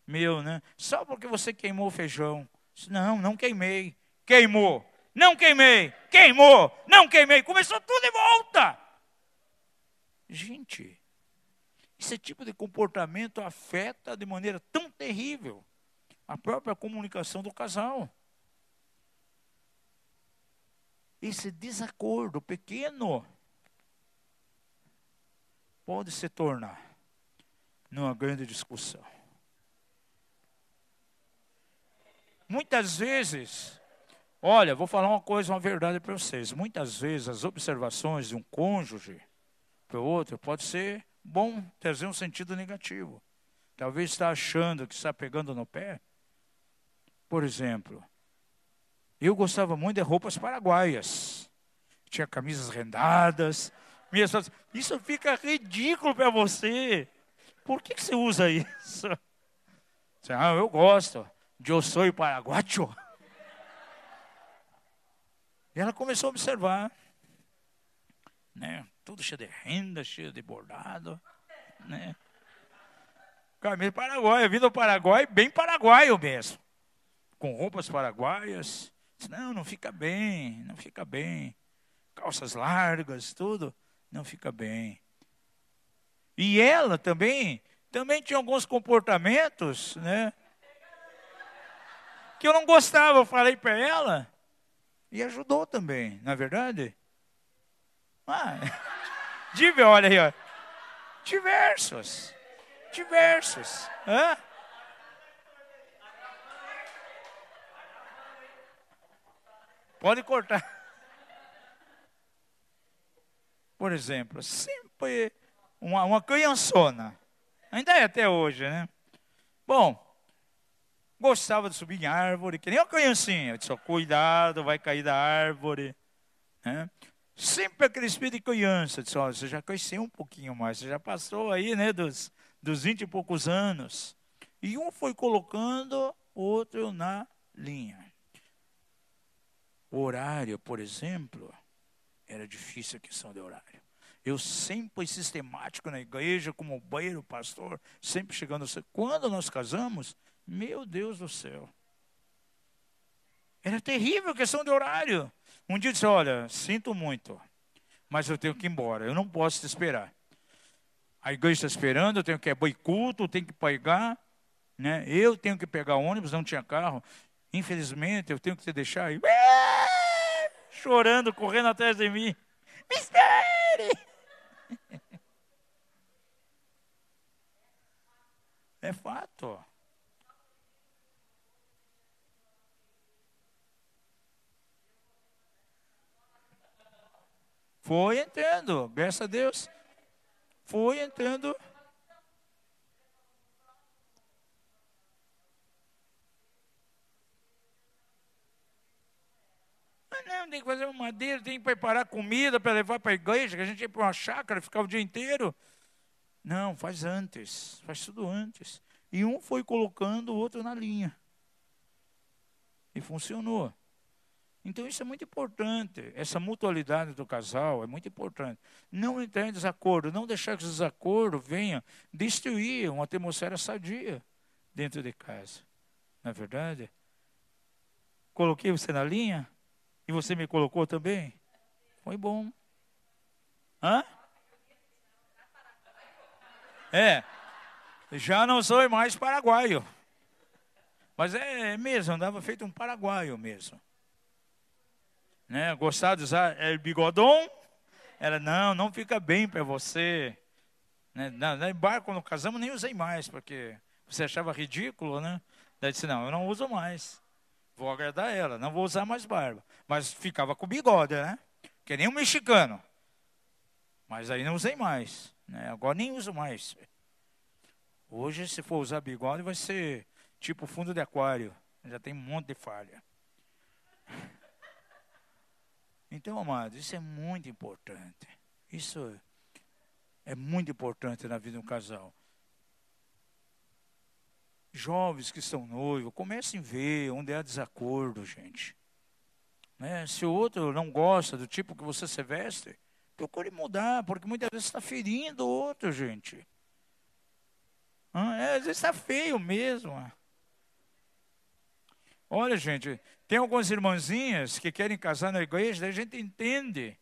meu, né? Só porque você queimou o feijão. Disse, não, não queimei. Queimou. Não queimei. Queimou. Não queimei. Começou tudo de volta. Gente, esse tipo de comportamento afeta de maneira tão terrível a própria comunicação do casal. Esse desacordo pequeno pode se tornar numa grande discussão. Muitas vezes, olha, vou falar uma verdade para vocês. Muitas vezes as observações de um cônjuge para o outro pode ser bom, trazer um sentido negativo. Talvez está achando que está pegando no pé. Por exemplo, eu gostava muito de roupas paraguaias. Tinha camisas rendadas. Isso fica ridículo para você. Por que você usa isso? Eu gosto. Eu sou paraguacho. E ela começou a observar. Né? Tudo cheio de renda, cheio de bordado. Né? Camisa paraguaia. Vindo do Paraguai, bem paraguaio mesmo. Com roupas paraguaias. Não fica bem, não fica bem. Calças largas, tudo. Não fica bem. E ela também tinha alguns comportamentos, né? Que eu não gostava, eu falei para ela. E ajudou também, não é verdade? Olha aí, ó. Diversos. Hã? Pode cortar. Por exemplo, sempre uma criançona. Ainda é até hoje, né? Bom, gostava de subir em árvore, que nem uma criancinha. Eu disse, cuidado, vai cair da árvore. Né? Sempre aquele espírito de criança. Eu disse, você já cresceu um pouquinho mais, você já passou aí, né, dos 20 e poucos anos. E um foi colocando, outro na linha. O horário, por exemplo, era difícil a questão de horário. Eu sempre sistemático na igreja, como obreiro, pastor, sempre chegando. Quando nós casamos, meu Deus do céu. Era terrível a questão de horário. Um dia eu disse, olha, sinto muito, mas eu tenho que ir embora, eu não posso te esperar. A igreja está esperando, eu tenho que abrir culto, eu tenho que pregar, né? Eu tenho que pegar ônibus, não tinha carro. Infelizmente, eu tenho que te deixar aí. Chorando, correndo atrás de mim. Me espere! É fato. Foi entrando, graças a Deus. Foi entrando. Não, tem que fazer uma madeira, tem que preparar comida para levar para a igreja, que a gente ia para uma chácara, ficava o dia inteiro. Não, faz antes, faz tudo antes. E um foi colocando o outro na linha. E funcionou. Então isso é muito importante, essa mutualidade do casal é muito importante. Não entrar em desacordo, não deixar que os desacordos venham destruir uma atmosfera sadia dentro de casa. Não é verdade? Coloquei você na linha e você me colocou também. Foi bom. Hã? Já não sou mais paraguaio. Mas é mesmo, andava feito um paraguaio mesmo. Né? Gostava de usar bigodão. Ela, não fica bem para você. Né? Na barco, quando casamos, nem usei mais, porque você achava ridículo, né? Daí disse, não, eu não uso mais. Vou agradar ela, não vou usar mais barba. Mas ficava com bigode, né? Que nem um mexicano. Mas aí não usei mais. Né? Agora nem uso mais. Hoje, se for usar bigode, vai ser tipo fundo de aquário. Já tem um monte de falha. Então, amados, isso é muito importante. Isso é muito importante na vida de um casal. Jovens que estão noivos, comecem a ver onde há desacordo, gente. Né? Se o outro não gosta do tipo que você se veste, procure mudar, porque muitas vezes está ferindo o outro, gente. Às vezes está feio mesmo. Olha, gente, tem algumas irmãzinhas que querem casar na igreja, daí a gente entende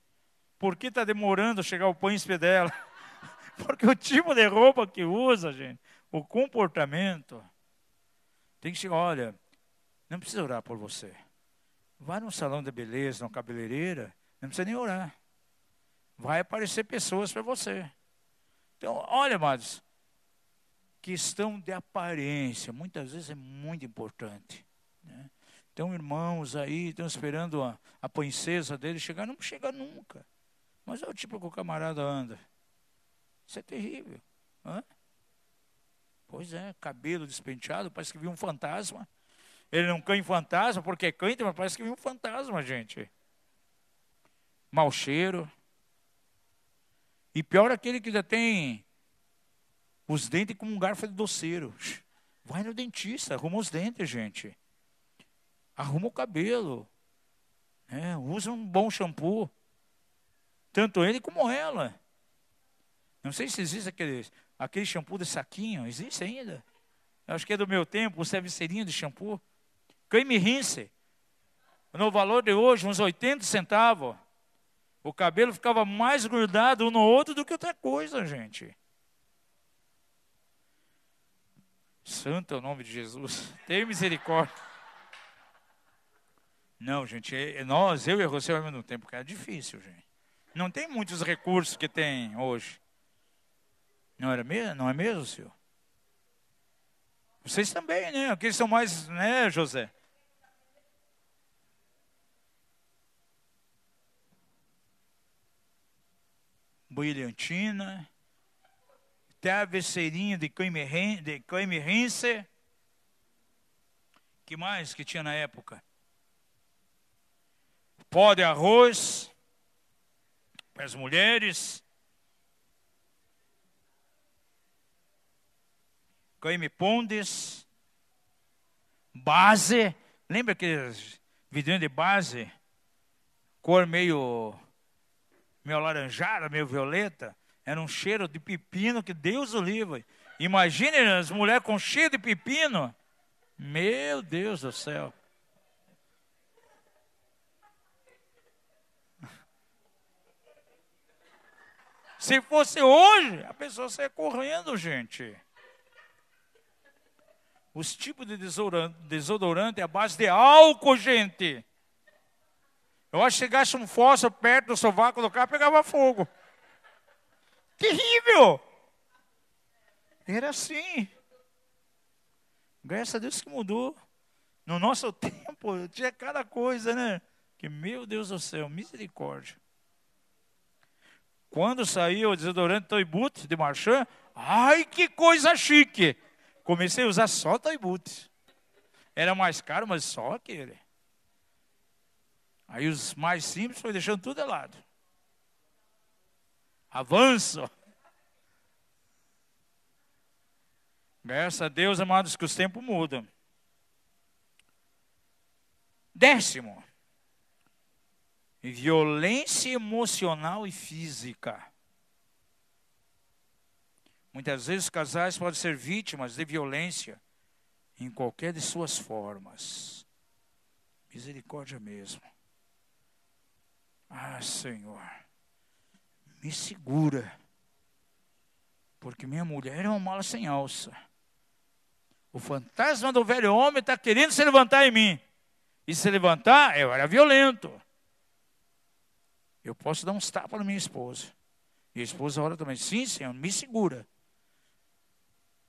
por que está demorando a chegar o príncipe dela. Porque o tipo de roupa que usa, gente, o comportamento, tem que chegar, olha, não precisa orar por você. Vai num salão de beleza, numa cabeleireira, não precisa nem orar. Vai aparecer pessoas para você. Então, olha, amados, questão de aparência, muitas vezes é muito importante. Né? Então, irmãos aí estão esperando a princesa dele chegar, não chega nunca. Mas é o tipo que o camarada anda. Isso é terrível. Pois é, cabelo despenteado, parece que viu um fantasma. Ele não cai em fantasma, porque é crente, mas parece que viu um fantasma, gente. Mau cheiro. E pior aquele que já tem os dentes como um garfo de doceiro. Vai no dentista, arruma os dentes, gente. Arruma o cabelo. Usa um bom shampoo. Tanto ele como ela. Não sei se existe aquele shampoo de saquinho. Existe ainda? Eu acho que é do meu tempo, o serviceirinho de shampoo. Creme rinse. No valor de hoje, uns 80 centavos. O cabelo ficava mais grudado um no outro do que outra coisa, gente. Santo é o nome de Jesus. Tenha misericórdia. Não, gente, eu e você ao mesmo tempo, porque é difícil, gente. Não tem muitos recursos que tem hoje. Não é mesmo, senhor? Vocês também, né? Aqueles são mais, né, José? Brilhantina. Travesseirinho de creme rinse. Que mais que tinha na época? Pó de arroz. Para as mulheres. Creme pondes. Base. Lembra aqueles vidrinhos de base? Cor meio alaranjada, meio violeta. Era um cheiro de pepino que Deus o livre. Imagine as mulheres com cheiro de pepino. Meu Deus do céu. Se fosse hoje, a pessoa saia correndo, gente. Os tipos de desodorante é a base de álcool, gente. Eu acho que chegasse um fósforo perto do sovaco do carro, pegava fogo. Terrível! Era assim. Graças a Deus que mudou. No nosso tempo, tinha cada coisa, né? Que, meu Deus do céu, misericórdia. Quando saiu o desodorante Toibut de Marchand, ai, que coisa chique! Comecei a usar só Toibut. Era mais caro, mas só aquele. Aí os mais simples foi deixando tudo de lado. Avanço. Graças a Deus, amados, que os tempos mudam. 10º, violência emocional e física. Muitas vezes os casais podem ser vítimas de violência em qualquer de suas formas. Misericórdia mesmo. Ah, Senhor, me segura, porque minha mulher é uma mala sem alça. O fantasma do velho homem está querendo se levantar em mim. E se levantar, eu era violento. Eu posso dar uns tapas na minha esposa. E a esposa ora também, sim, Senhor, me segura.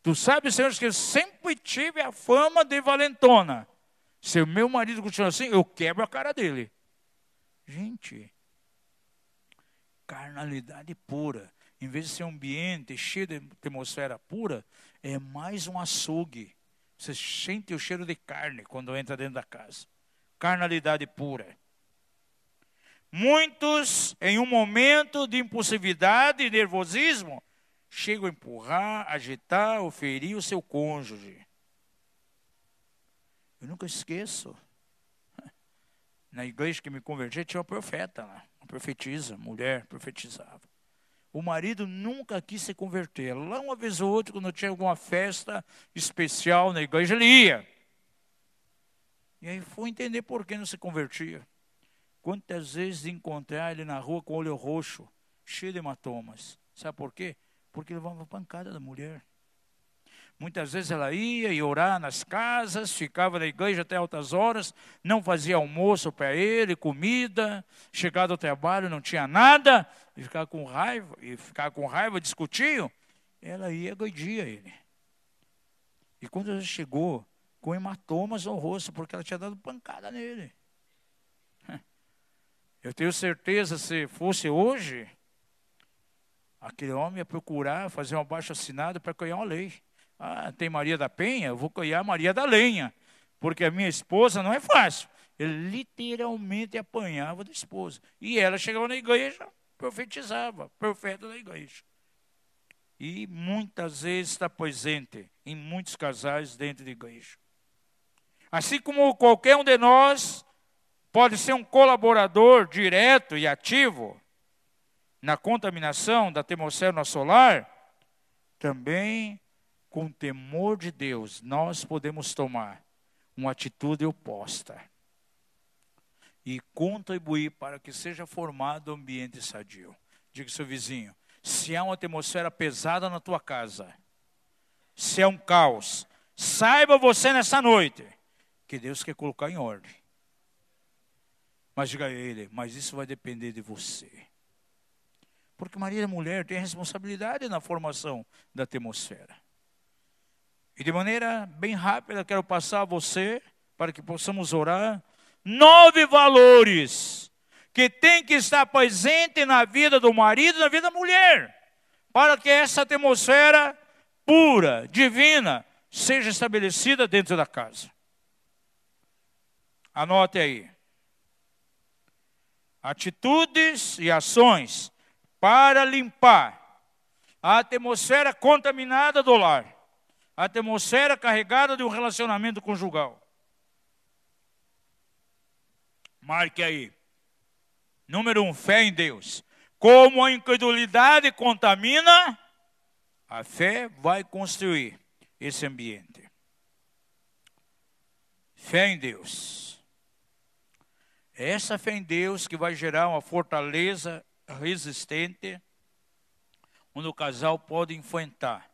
Tu sabes, Senhor, que eu sempre tive a fama de valentona. Se o meu marido continua assim, eu quebro a cara dele. Gente, carnalidade pura. Em vez de ser um ambiente cheio de atmosfera pura, é mais um açougue. Você sente o cheiro de carne quando entra dentro da casa. Carnalidade pura. Muitos, em um momento de impulsividade e nervosismo, chegam a empurrar, agitar ou ferir o seu cônjuge. Eu nunca esqueço. Na igreja que me converti, tinha uma profeta lá, uma profetisa, mulher, profetizava. O marido nunca quis se converter. Lá uma vez ou outra, quando tinha alguma festa especial na igreja, ele ia. E aí fui entender por que não se convertia. Quantas vezes encontrar ele na rua com o olho roxo, cheio de hematomas. Sabe por quê? Porque ele levava pancada da mulher. Muitas vezes ela ia orar nas casas, ficava na igreja até altas horas, não fazia almoço para ele, comida, chegava do trabalho, não tinha nada, e ficava com raiva, discutiam. Ela ia e agredia ele. E quando ela chegou, com hematomas no rosto, porque ela tinha dado pancada nele. Eu tenho certeza, se fosse hoje, aquele homem ia procurar fazer um abaixo-assinado para criar uma lei. Ah, tem Maria da Penha, eu vou criar Maria da Lenha, porque a minha esposa não é fácil. Ele literalmente apanhava da esposa. E ela chegava na igreja, profetizava, profeta da igreja. E muitas vezes está presente em muitos casais dentro da igreja. Assim como qualquer um de nós pode ser um colaborador direto e ativo na contaminação da atmosfera solar, também com temor de Deus nós podemos tomar uma atitude oposta e contribuir para que seja formado um ambiente sadio. Diga ao seu vizinho, se há uma atmosfera pesada na tua casa, se é um caos, saiba você nessa noite que Deus quer colocar em ordem. Mas diga a ele, mas isso vai depender de você. Porque Maria é mulher, tem responsabilidade na formação da atmosfera. E de maneira bem rápida, quero passar a você, para que possamos orar, 9 valores que tem que estar presente na vida do marido e na vida da mulher, para que essa atmosfera pura, divina, seja estabelecida dentro da casa. Anote aí. Atitudes e ações para limpar a atmosfera contaminada do lar, a atmosfera carregada de um relacionamento conjugal. Marque aí. Número 1, fé em Deus. Como a incredulidade contamina, a fé vai construir esse ambiente. Fé em Deus. É essa fé em Deus que vai gerar uma fortaleza resistente, onde o casal pode enfrentar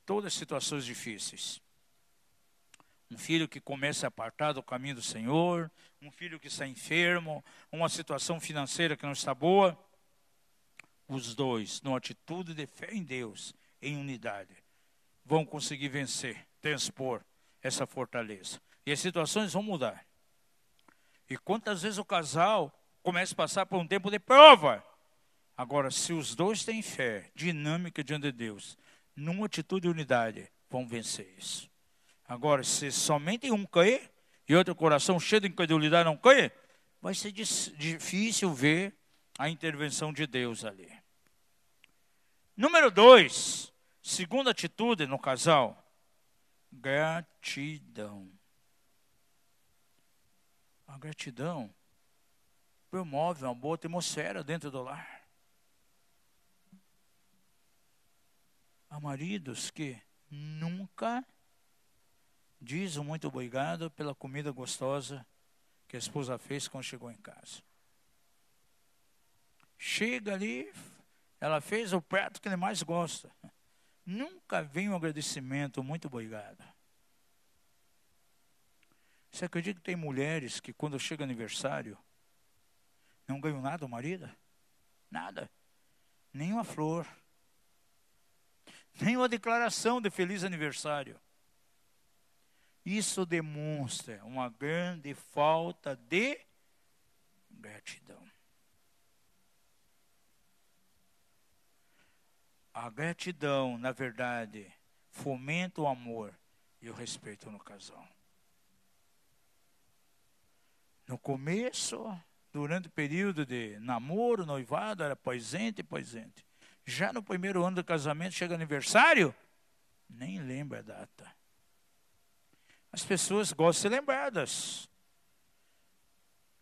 todas as situações difíceis. Um filho que começa a apartar do caminho do Senhor, um filho que está enfermo, uma situação financeira que não está boa. Os dois, numa atitude de fé em Deus, em unidade, vão conseguir vencer, transpor essa fortaleza. E as situações vão mudar. E quantas vezes o casal começa a passar por um tempo de prova. Agora, se os dois têm fé, dinâmica diante de Deus, numa atitude de unidade, vão vencer isso. Agora, se somente um cair, e outro coração cheio de incredulidade não cair, vai ser difícil ver a intervenção de Deus ali. Número 2, segunda atitude no casal, gratidão. A gratidão promove uma boa atmosfera dentro do lar. Há maridos que nunca dizem muito obrigado pela comida gostosa que a esposa fez quando chegou em casa. Chega ali, ela fez o prato que ele mais gosta. Nunca vem um agradecimento, muito obrigado. Você acredita que tem mulheres que quando chega aniversário, não ganham nada o marido? Nada. Nem uma flor. Nem uma declaração de feliz aniversário. Isso demonstra uma grande falta de gratidão. A gratidão, na verdade, fomenta o amor e o respeito no casal. No começo, durante o período de namoro, noivado, era presente. Já no primeiro ano do casamento, chega aniversário, nem lembra a data. As pessoas gostam de ser lembradas.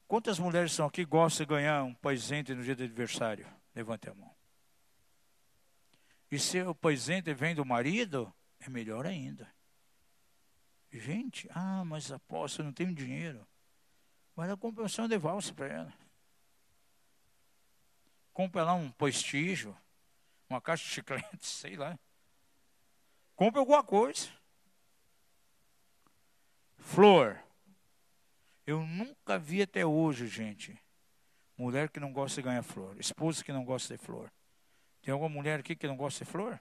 Quantas mulheres são aqui que gostam de ganhar um presente no dia do aniversário? Levante a mão. E se o presente vem do marido, é melhor ainda. Gente, mas aposto, eu não tenho dinheiro. Mas eu compro um som de valsa para ela. Compra lá um prestígio, uma caixa de chiclete, sei lá. Compra alguma coisa. Flor. Eu nunca vi até hoje, gente, mulher que não gosta de ganhar flor. Esposa que não gosta de flor. Tem alguma mulher aqui que não gosta de flor?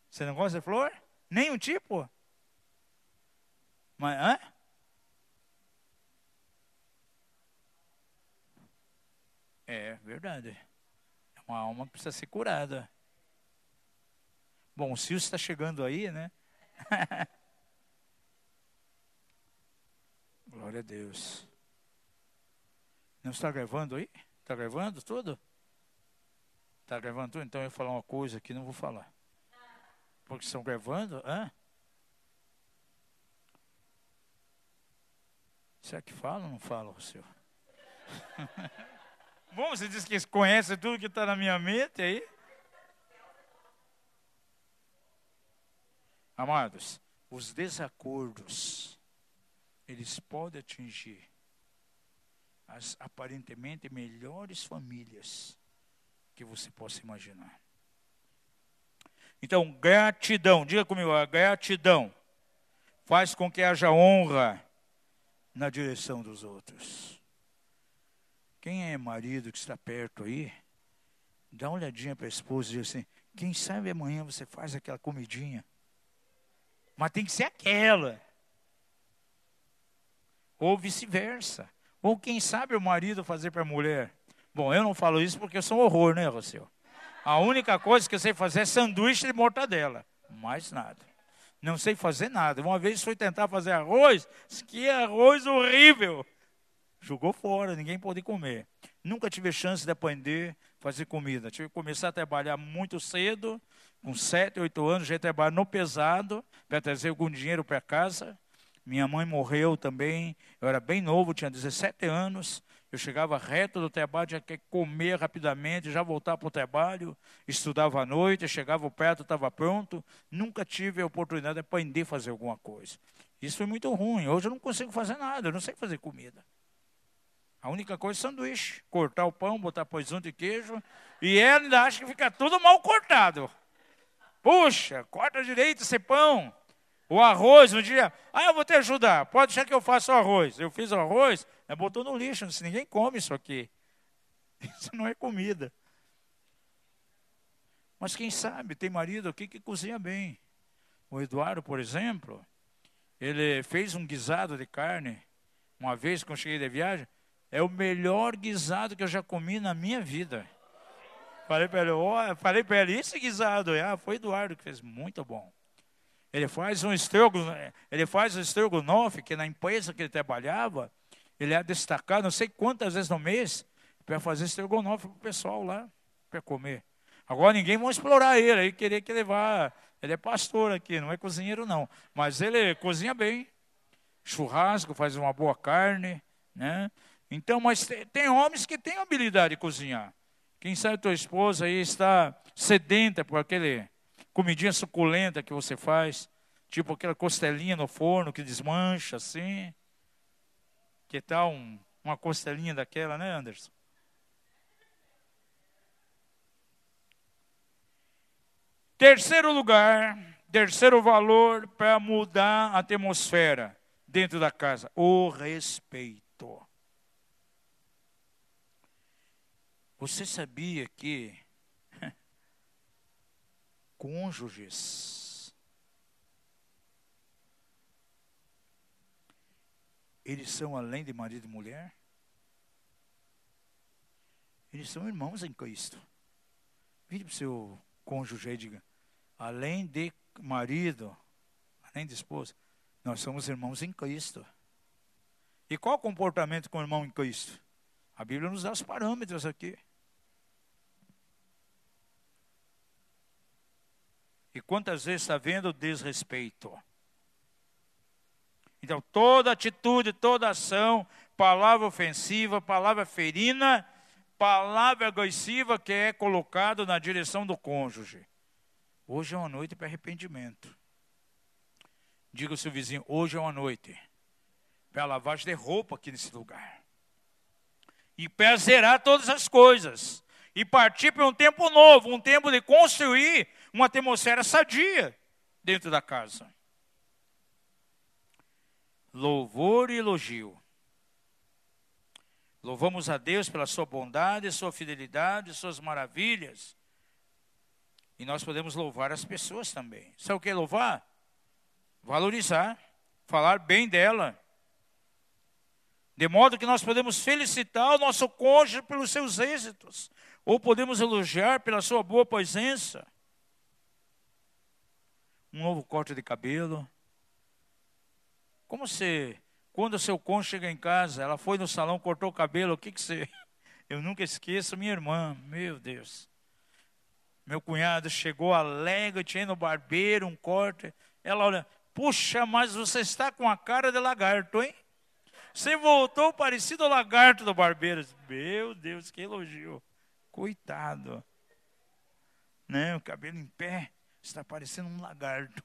Você não gosta de flor? Nenhum tipo? Mas, É verdade. É uma alma que precisa ser curada. Bom, o Silvio está chegando aí, né? Glória a Deus. Não está gravando aí? Está gravando tudo? Está gravando tudo? Então eu vou falar uma coisa que não vou falar. Porque estão gravando? Será que fala ou não fala, Silvio? Bom, você disse que conhece tudo que está na minha mente aí. Amados, os desacordos, eles podem atingir as aparentemente melhores famílias que você possa imaginar. Então, gratidão, diga comigo, a gratidão faz com que haja honra na direção dos outros. Quem é marido que está perto aí, dá uma olhadinha para a esposa e diz assim, quem sabe amanhã você faz aquela comidinha. Mas tem que ser aquela. Ou vice-versa. Ou quem sabe o marido fazer para a mulher. Bom, eu não falo isso porque eu sou um horror, né, Rossel? A única coisa que eu sei fazer é sanduíche de mortadela. Mais nada. Não sei fazer nada. Uma vez fui tentar fazer arroz, que arroz horrível. Jogou fora, ninguém pôde comer. Nunca tive chance de aprender a fazer comida. Tive que começar a trabalhar muito cedo, com 7, 8 anos, já trabalhar no pesado, para trazer algum dinheiro para casa. Minha mãe morreu também, eu era bem novo, tinha 17 anos. Eu chegava reto do trabalho, tinha que comer rapidamente, já voltar para o trabalho, estudava à noite, chegava perto, estava pronto. Nunca tive a oportunidade de aprender a fazer alguma coisa. Isso foi muito ruim. Hoje eu não consigo fazer nada, eu não sei fazer comida. A única coisa é sanduíche. Cortar o pão, botar presunto e queijo. E ela ainda acha que fica tudo mal cortado. Puxa, corta direito esse pão. O arroz, um dia, eu vou te ajudar. Pode deixar que eu faça o arroz. Eu fiz o arroz, ela botou no lixo. Disse, ninguém come isso aqui. Isso não é comida. Mas quem sabe, tem marido aqui que cozinha bem. O Eduardo, por exemplo, ele fez um guisado de carne. Uma vez que eu cheguei de viagem. É o melhor guisado que eu já comi na minha vida. Falei para ele, esse guisado, foi Eduardo que fez, muito bom. Ele faz um estrogonofe, que na empresa que ele trabalhava, ele ia destacar, não sei quantas vezes no mês, para fazer estrogonofe para o pessoal lá, para comer. Agora ninguém vai explorar ele, aí queria que levar, ele é pastor aqui, não é cozinheiro não, mas ele cozinha bem. Churrasco, faz uma boa carne, né? Então, mas tem homens que têm habilidade de cozinhar. Quem sabe tua esposa aí está sedenta por aquele comidinha suculenta que você faz, tipo aquela costelinha no forno que desmancha assim. Que tal uma costelinha daquela, né, Anderson? Terceiro lugar, terceiro valor para mudar a atmosfera dentro da casa, o respeito. Você sabia que cônjuges, eles são além de marido e mulher? Eles são irmãos em Cristo. Vire para o seu cônjuge e diga, além de marido, além de esposa, nós somos irmãos em Cristo. E qual o comportamento com o irmão em Cristo? A Bíblia nos dá os parâmetros aqui. E quantas vezes está vendo desrespeito? Então, toda atitude, toda ação, palavra ofensiva, palavra ferina, palavra agressiva que é colocado na direção do cônjuge. Hoje é uma noite para arrependimento. Diga ao seu vizinho, hoje é uma noite para lavagem de roupa aqui nesse lugar. E para zerar todas as coisas. E partir para um tempo novo, um tempo de construir uma atmosfera sadia dentro da casa. Louvor e elogio. Louvamos a Deus pela sua bondade, sua fidelidade, suas maravilhas. E nós podemos louvar as pessoas também. Sabe o que é louvar? Valorizar, falar bem dela. De modo que nós podemos felicitar o nosso cônjuge pelos seus êxitos. Ou podemos elogiar pela sua boa presença. Um novo corte de cabelo. Como você, quando o seu cônjuge chega em casa, ela foi no salão, cortou o cabelo, o que você... Eu nunca esqueço minha irmã, meu Deus. Meu cunhado chegou alegre, tinha no barbeiro um corte. Ela olha, puxa, mas você está com a cara de lagarto, hein? Você voltou parecido ao lagarto do barbeiro. Meu Deus, que elogio. Coitado. Né? O cabelo em pé, está parecendo um lagarto.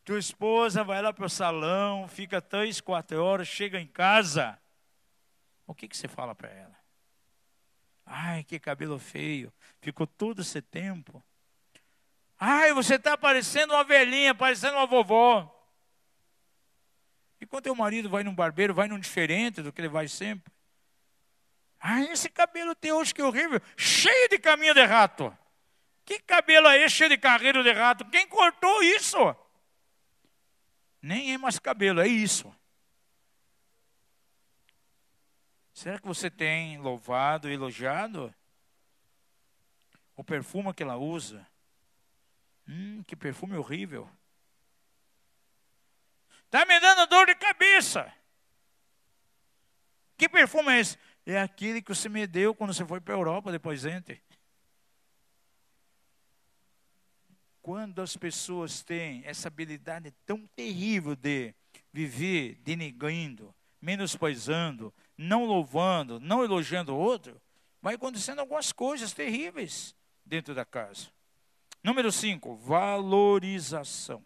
Tua esposa vai lá para o salão, fica 3, 4 horas, chega em casa. O que você fala para ela? Ai, que cabelo feio. Ficou todo esse tempo. Ai, você está parecendo uma velhinha, parecendo uma vovó. E quando teu marido vai num barbeiro, vai num diferente do que ele vai sempre. Ai, esse cabelo teu hoje que horrível. Cheio de caminho de rato. Que cabelo é esse cheio de carreiro de rato? Quem cortou isso? Nem é mais cabelo, é isso. Será que você tem louvado e elogiado o perfume que ela usa? Que perfume horrível. Está me dando dor de cabeça. Que perfume é esse? É aquele que você me deu quando você foi para a Europa depois entre. Quando as pessoas têm essa habilidade tão terrível de viver denegrindo, menosprezando, não louvando, não elogiando o outro, vai acontecendo algumas coisas terríveis dentro da casa. Número 5, valorização.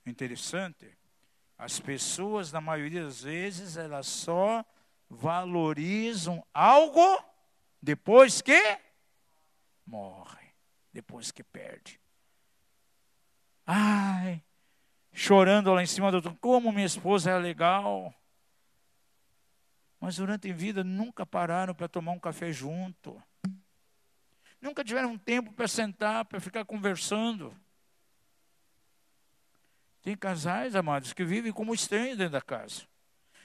Interessante, as pessoas, na maioria das vezes, elas só valorizam algo depois que morre, depois que perde. Ai, chorando lá em cima do outro, como minha esposa é legal. Mas durante a vida nunca pararam para tomar um café junto. Nunca tiveram um tempo para sentar, para ficar conversando. Tem casais, amados, que vivem como estranhos dentro da casa.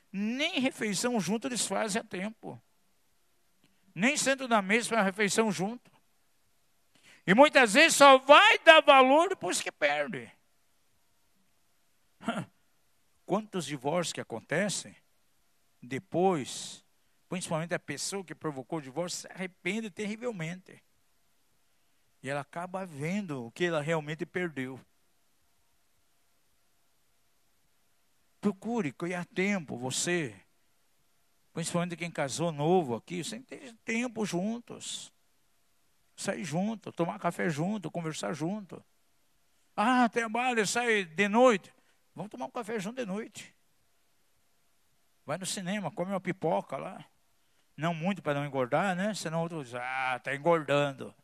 Nem refeição junto eles fazem a tempo. Nem sentam na mesa para a refeição junto. E muitas vezes só vai dar valor depois que perde. Quantos divórcios que acontecem, depois, principalmente a pessoa que provocou o divórcio, se arrepende terrivelmente. E ela acaba vendo o que ela realmente perdeu. Procure criar tempo, você, principalmente quem casou novo aqui, você tem que ter tempo juntos. Sair junto, tomar café junto, conversar junto. Ah, trabalho, sai de noite. Vamos tomar um café junto de noite. Vai no cinema, come uma pipoca lá. Não muito para não engordar, né? Senão outro diz, está engordando.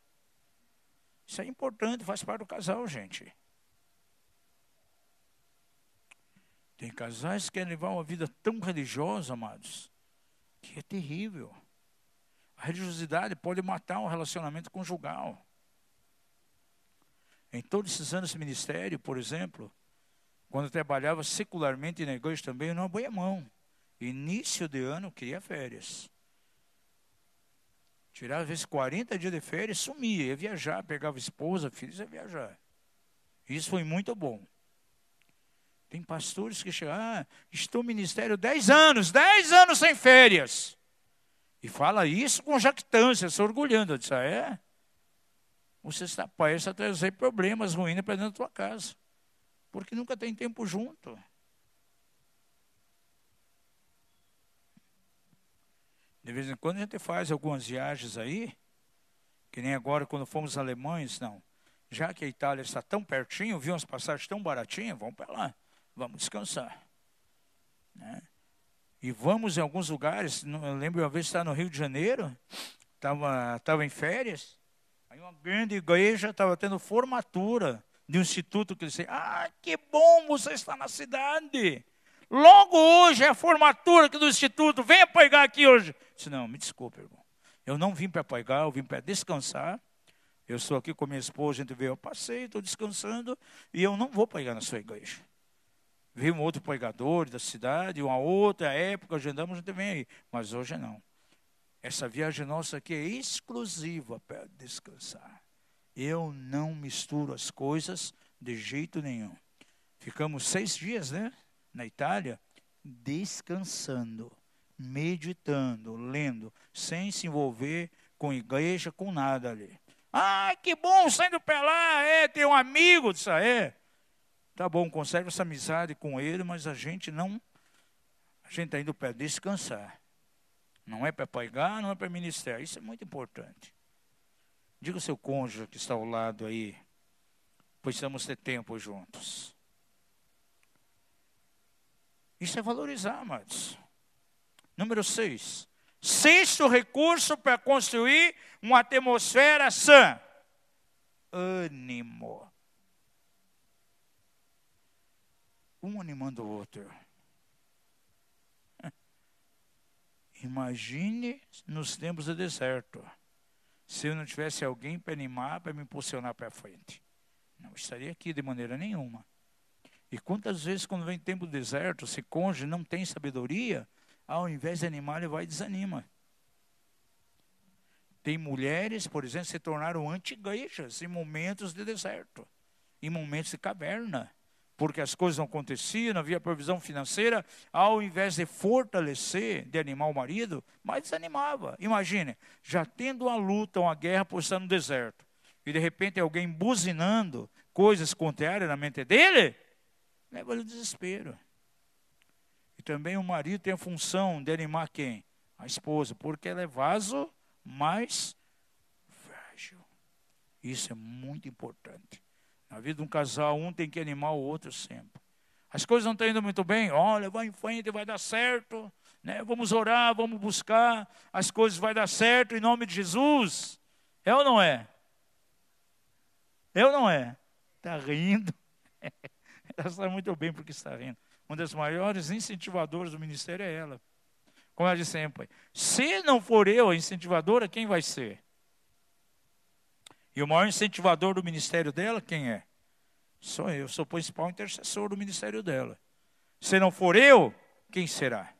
Isso é importante, faz parte do casal, gente. Tem casais que querem levar uma vida tão religiosa, amados, que é terrível. A religiosidade pode matar um relacionamento conjugal. Em todos esses anos de ministério, por exemplo, quando eu trabalhava secularmente na igreja também, eu não abria mão. Início de ano, eu queria férias. Tirava, às vezes, 40 dias de férias, sumia, ia viajar, pegava esposa, filhos, ia viajar. Isso foi muito bom. Tem pastores que chegam, estou no ministério 10 anos sem férias. E fala isso com jactância, se orgulhando. Eu disse, você está prestes a trazer problemas ruins para dentro da tua casa. Porque nunca tem tempo junto. De vez em quando a gente faz algumas viagens aí, que nem agora quando fomos alemães, não. Já que a Itália está tão pertinho, viu umas passagens tão baratinhas, vamos para lá, vamos descansar. Né? E vamos em alguns lugares, eu lembro uma vez estar no Rio de Janeiro, estava em férias, aí uma grande igreja estava tendo formatura de um instituto que eles disseram, que bom você está na cidade. Logo hoje é a formatura aqui do instituto, venha pregar aqui hoje. Eu disse, não, me desculpe, irmão. Eu não vim para pregar, eu vim para descansar. Eu estou aqui com minha esposa, a gente veio, eu passei, estou descansando, e eu não vou pregar na sua igreja. Veio um outro pregador da cidade, uma outra época, agendamos, a gente vem aí. Mas hoje não. Essa viagem nossa aqui é exclusiva para descansar. Eu não misturo as coisas de jeito nenhum. Ficamos 6 dias, né? Na Itália, descansando, meditando, lendo, sem se envolver com igreja, com nada ali. Que bom, saindo para lá, tem um amigo, disso tá bom, conserva essa amizade com ele, mas a gente está indo para descansar. Não é para pregar, não é para ministrar, isso é muito importante. Diga ao seu cônjuge que está ao lado aí, precisamos ter tempo juntos. Isso é valorizar, amados. Número 6. Sexto recurso para construir uma atmosfera sã. Ânimo. Um animando o outro. Imagine nos tempos do deserto. Se eu não tivesse alguém para animar, para me impulsionar para frente. Não estaria aqui de maneira nenhuma. E quantas vezes quando vem tempo do deserto, se cônjuge não tem sabedoria, ao invés de animar, ele vai e desanima. Tem mulheres, por exemplo, que se tornaram anti-igrejas em momentos de deserto, em momentos de caverna, porque as coisas não aconteciam, não havia provisão financeira, ao invés de fortalecer, de animar o marido, mais desanimava. Imagine, já tendo uma luta, uma guerra por estar no deserto, e de repente alguém buzinando coisas contrárias na mente dele, leva ele ao desespero. E também o marido tem a função de animar quem? A esposa, porque ela é vaso mais frágil. Isso é muito importante. Na vida de um casal, um tem que animar o outro sempre. As coisas não estão indo muito bem, olha, vai em frente, vai dar certo, né? Vamos orar, vamos buscar, as coisas vão dar certo em nome de Jesus. É ou não é? É ou não é? Está rindo. Ela está muito bem porque está rindo. Uma das maiores incentivadoras do ministério é ela. Como ela disse sempre, se não for eu a incentivadora, quem vai ser? E o maior incentivador do ministério dela, quem é? Sou eu, sou o principal intercessor do ministério dela. Se não for eu, quem será?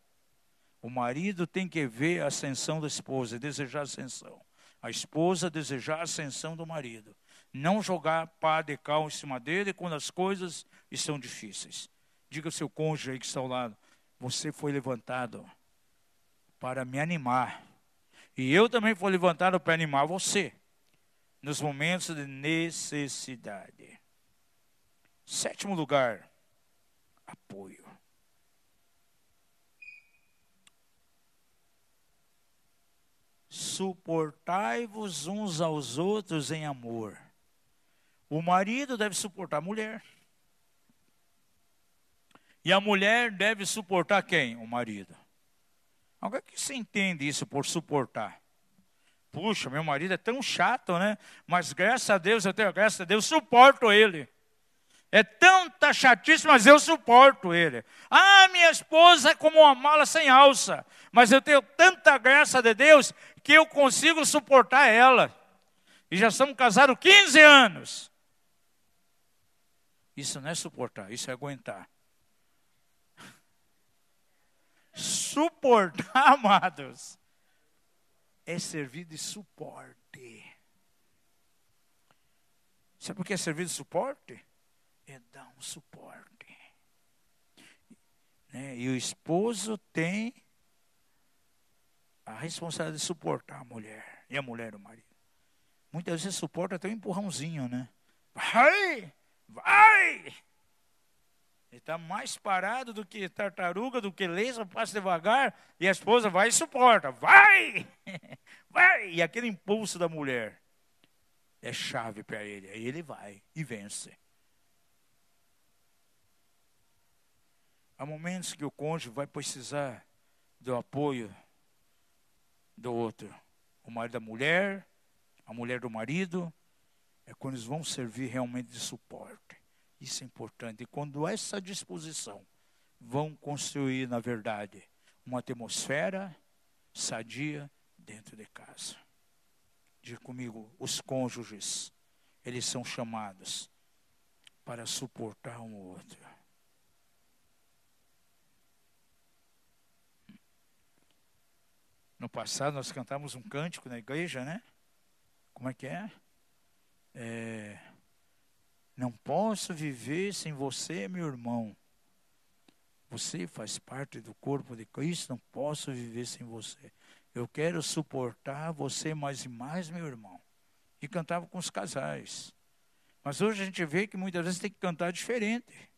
O marido tem que ver a ascensão da esposa, desejar a ascensão. A esposa desejar a ascensão do marido. Não jogar pá de cal em cima dele quando as coisas estão difíceis. Diga ao seu cônjuge aí que está ao lado, você foi levantado para me animar. E eu também fui levantado para animar você. Nos momentos de necessidade. 7º lugar, apoio. suportai-vos uns aos outros em amor. O marido deve suportar a mulher. E a mulher deve suportar quem? O marido. Agora, o que você entende isso por suportar? Puxa, meu marido é tão chato, né? Mas graças a Deus, suporto ele. É tanta chatice, mas eu suporto ele. Ah, minha esposa é como uma mala sem alça. Mas eu tenho tanta graça de Deus que eu consigo suportar ela. E já estamos casados 15 anos. Isso não é suportar, isso é aguentar. Suportar, amados, é servir de suporte. Sabe por que é servir de suporte? É dar um suporte. Né? E o esposo tem a responsabilidade de suportar a mulher. E a mulher o marido. Muitas vezes suporta até um empurrãozinho, né? Vai! Vai! Ele está mais parado do que tartaruga, do que leça, passa devagar, e a esposa vai e suporta. Vai! Vai! E aquele impulso da mulher é chave para ele. Aí ele vai e vence. Há momentos que o cônjuge vai precisar do apoio do outro. O marido da mulher, a mulher do marido. É quando eles vão servir realmente de suporte. Isso é importante. E quando essa disposição vão construir, na verdade, uma atmosfera sadia dentro de casa. Diga comigo, os cônjuges, eles são chamados para suportar um ao outro. No passado nós cantamos um cântico na igreja, né? Como é que é? Não posso viver sem você, meu irmão. Você faz parte do corpo de Cristo, não posso viver sem você. Eu quero suportar você mais e mais, meu irmão. E cantava com os casais. Mas hoje a gente vê que muitas vezes tem que cantar diferente.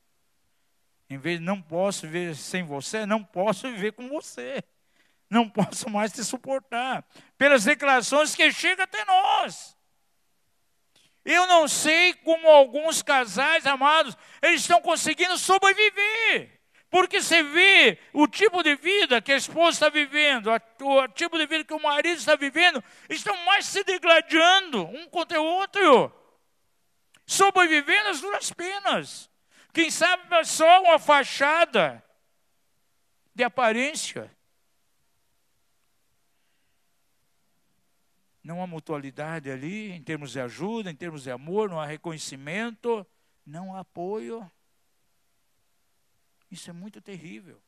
Em vez de não posso viver sem você, não posso viver com você. Não posso mais te suportar. Pelas declarações que chegam até nós. Eu não sei como alguns casais, amados, eles estão conseguindo sobreviver. Porque você vê o tipo de vida que a esposa está vivendo, o tipo de vida que o marido está vivendo, estão mais se degradando um contra o outro. Sobrevivendo as duras penas. Quem sabe é só uma fachada de aparência. Não há mutualidade ali, em termos de ajuda, em termos de amor, não há reconhecimento, não há apoio. Isso é muito terrível.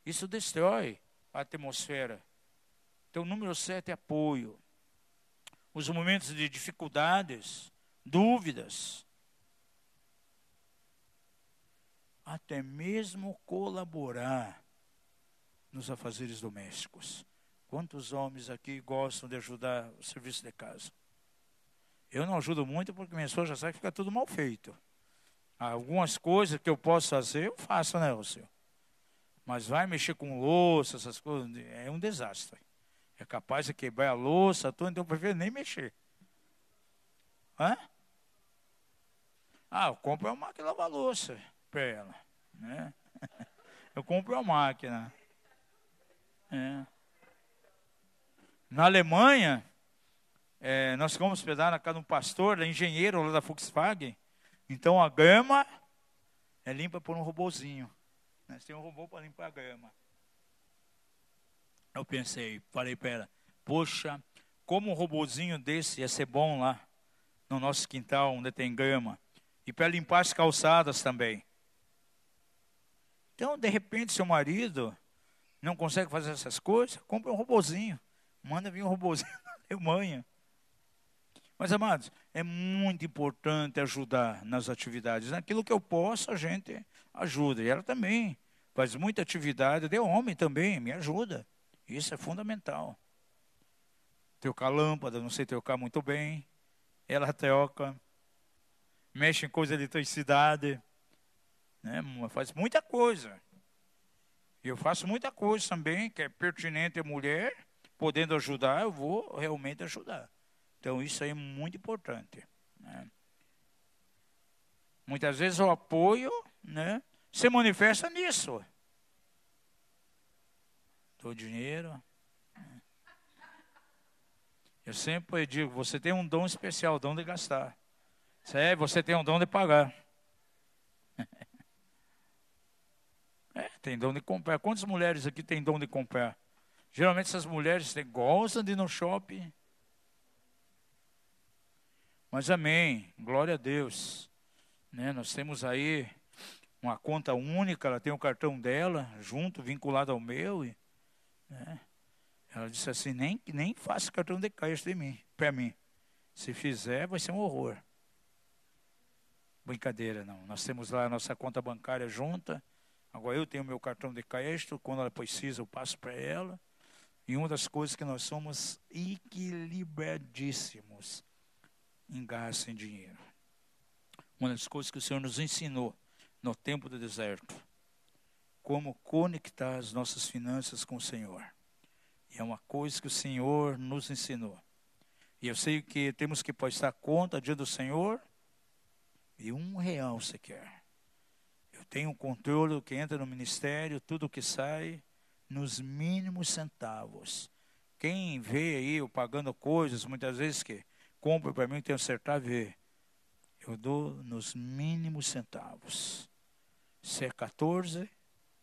Isso destrói a atmosfera. Então, número 7 é apoio. Os momentos de dificuldades, dúvidas, até mesmo colaborar nos afazeres domésticos. Quantos homens aqui gostam de ajudar o serviço de casa? Eu não ajudo muito porque minha esposa já sabe que fica tudo mal feito. Algumas coisas que eu posso fazer, eu faço, né, Lúcio? Mas vai mexer com louça, essas coisas, é um desastre. É capaz de quebrar a louça, tudo, então eu prefiro nem mexer. Hã? Eu compro uma máquina de lavar louça para ela. Né? Eu compro uma máquina. Na Alemanha, nós ficamos hospedados na casa de um pastor, engenheiro lá da Volkswagen. Então a grama é limpa por um robozinho. Nós temos um robô para limpar a grama. Eu falei para ela, poxa, como um robozinho desse ia ser bom lá no nosso quintal, onde tem grama. E para limpar as calçadas também. Então, de repente, seu marido não consegue fazer essas coisas, compra um robozinho. Manda vir um robozinho da Alemanha. Mas, amados, é muito importante ajudar nas atividades. Naquilo que eu posso, a gente ajuda. E ela também faz muita atividade. De homem também, me ajuda. Isso é fundamental. Trocar lâmpada, não sei trocar muito bem. Ela troca. Mexe em coisa de eletricidade. Né? Faz muita coisa. Eu faço muita coisa também, que é pertinente à mulher. podendo ajudar, eu vou realmente ajudar. Então, isso aí é muito importante, né? Muitas vezes o apoio, né, se manifesta nisso. Dou dinheiro. Eu sempre digo, você tem um dom especial, o dom de gastar. Você tem um dom de pagar. Tem dom de comprar. Quantas mulheres aqui têm dom de comprar? Geralmente essas mulheres gostam de ir no shopping. Mas amém, glória a Deus. Né? Nós temos aí uma conta única, ela tem o cartão dela, junto, vinculado ao meu. Né? Ela disse assim, nem faça cartão de crédito para mim. Se fizer, vai ser um horror. Brincadeira, não. Nós temos lá a nossa conta bancária junta. Agora eu tenho meu cartão de crédito, quando ela precisa eu passo para ela. E uma das coisas que nós somos equilibradíssimos em gasto em dinheiro. Uma das coisas que o Senhor nos ensinou no tempo do deserto, como conectar as nossas finanças com o Senhor. E é uma coisa que o Senhor nos ensinou. E eu sei que temos que prestar conta diante do Senhor. E R$1 você quer. Eu tenho um controle do que entra no ministério, tudo que sai, nos mínimos centavos. Quem vê aí eu pagando coisas, muitas vezes que compra para mim, tem que acertar, vê. Eu dou nos mínimos centavos. Se é 14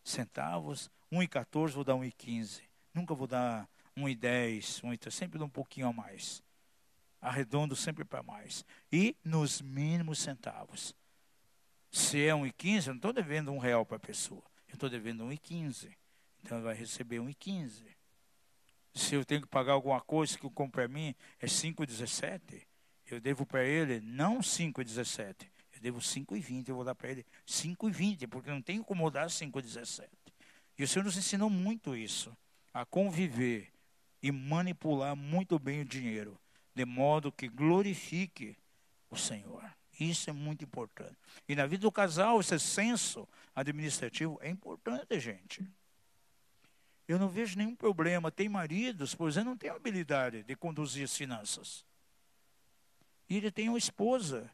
centavos, 1,14 vou dar 1,15. Nunca vou dar 1,10, 1,30, sempre dou um pouquinho a mais. Arredondo sempre para mais. E nos mínimos centavos. Se é 1,15, eu não estou devendo R$1 para a pessoa. Eu estou devendo 1,15. Então, ele vai receber 1,15. Se eu tenho que pagar alguma coisa que eu compro para mim, é 5,17. Eu devo para ele não 5,17. Eu devo 5,20. Eu vou dar para ele 5,20, porque não tenho como dar 5,17. E o Senhor nos ensinou muito isso. A conviver e manipular muito bem o dinheiro. De modo que glorifique o Senhor. Isso é muito importante. E na vida do casal, esse senso administrativo é importante, gente. Eu não vejo nenhum problema. Tem maridos, por exemplo, não tem habilidade de conduzir as finanças. E ele tem uma esposa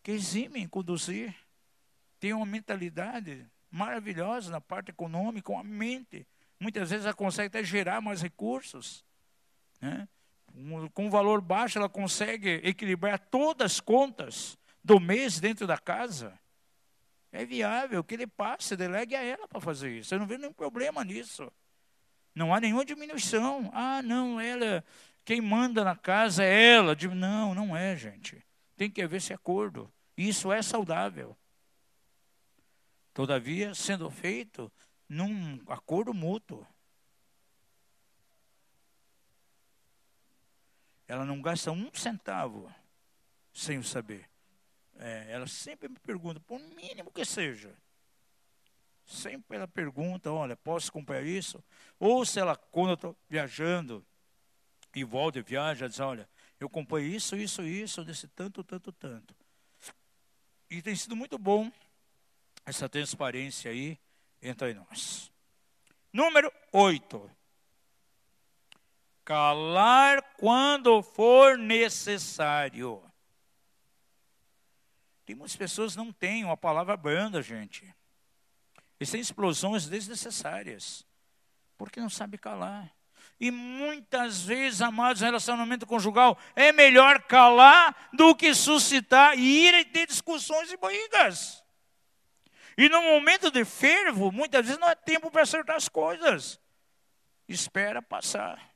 que exime em conduzir. Tem uma mentalidade maravilhosa na parte econômica, uma mente. Muitas vezes ela consegue até gerar mais recursos, né? Com um valor baixo, ela consegue equilibrar todas as contas do mês dentro da casa. É viável que ele passe, delegue a ela para fazer isso. Eu não vejo nenhum problema nisso. Não há nenhuma diminuição. Ah, não, ela, quem manda na casa é ela. Não, não é, gente. Tem que haver esse acordo. Isso é saudável. Todavia, sendo feito num acordo mútuo. Ela não gasta um centavo sem o saber. Ela sempre me pergunta, por mínimo que seja. Sempre ela pergunta, olha, posso comprar isso? Ou se ela, quando eu estou viajando, e volta e viaja, ela diz, olha, eu comprei isso, desse tanto. E tem sido muito bom essa transparência aí entre nós. Número 8. Calar quando for necessário. Tem muitas pessoas que não têm uma palavra branda, gente. Eles têm explosões desnecessárias, porque não sabe calar. E muitas vezes, amados, relacionamento conjugal, é melhor calar do que suscitar e ir e ter discussões e brigas. E no momento de fervo, muitas vezes não é tempo para acertar as coisas. Espera passar.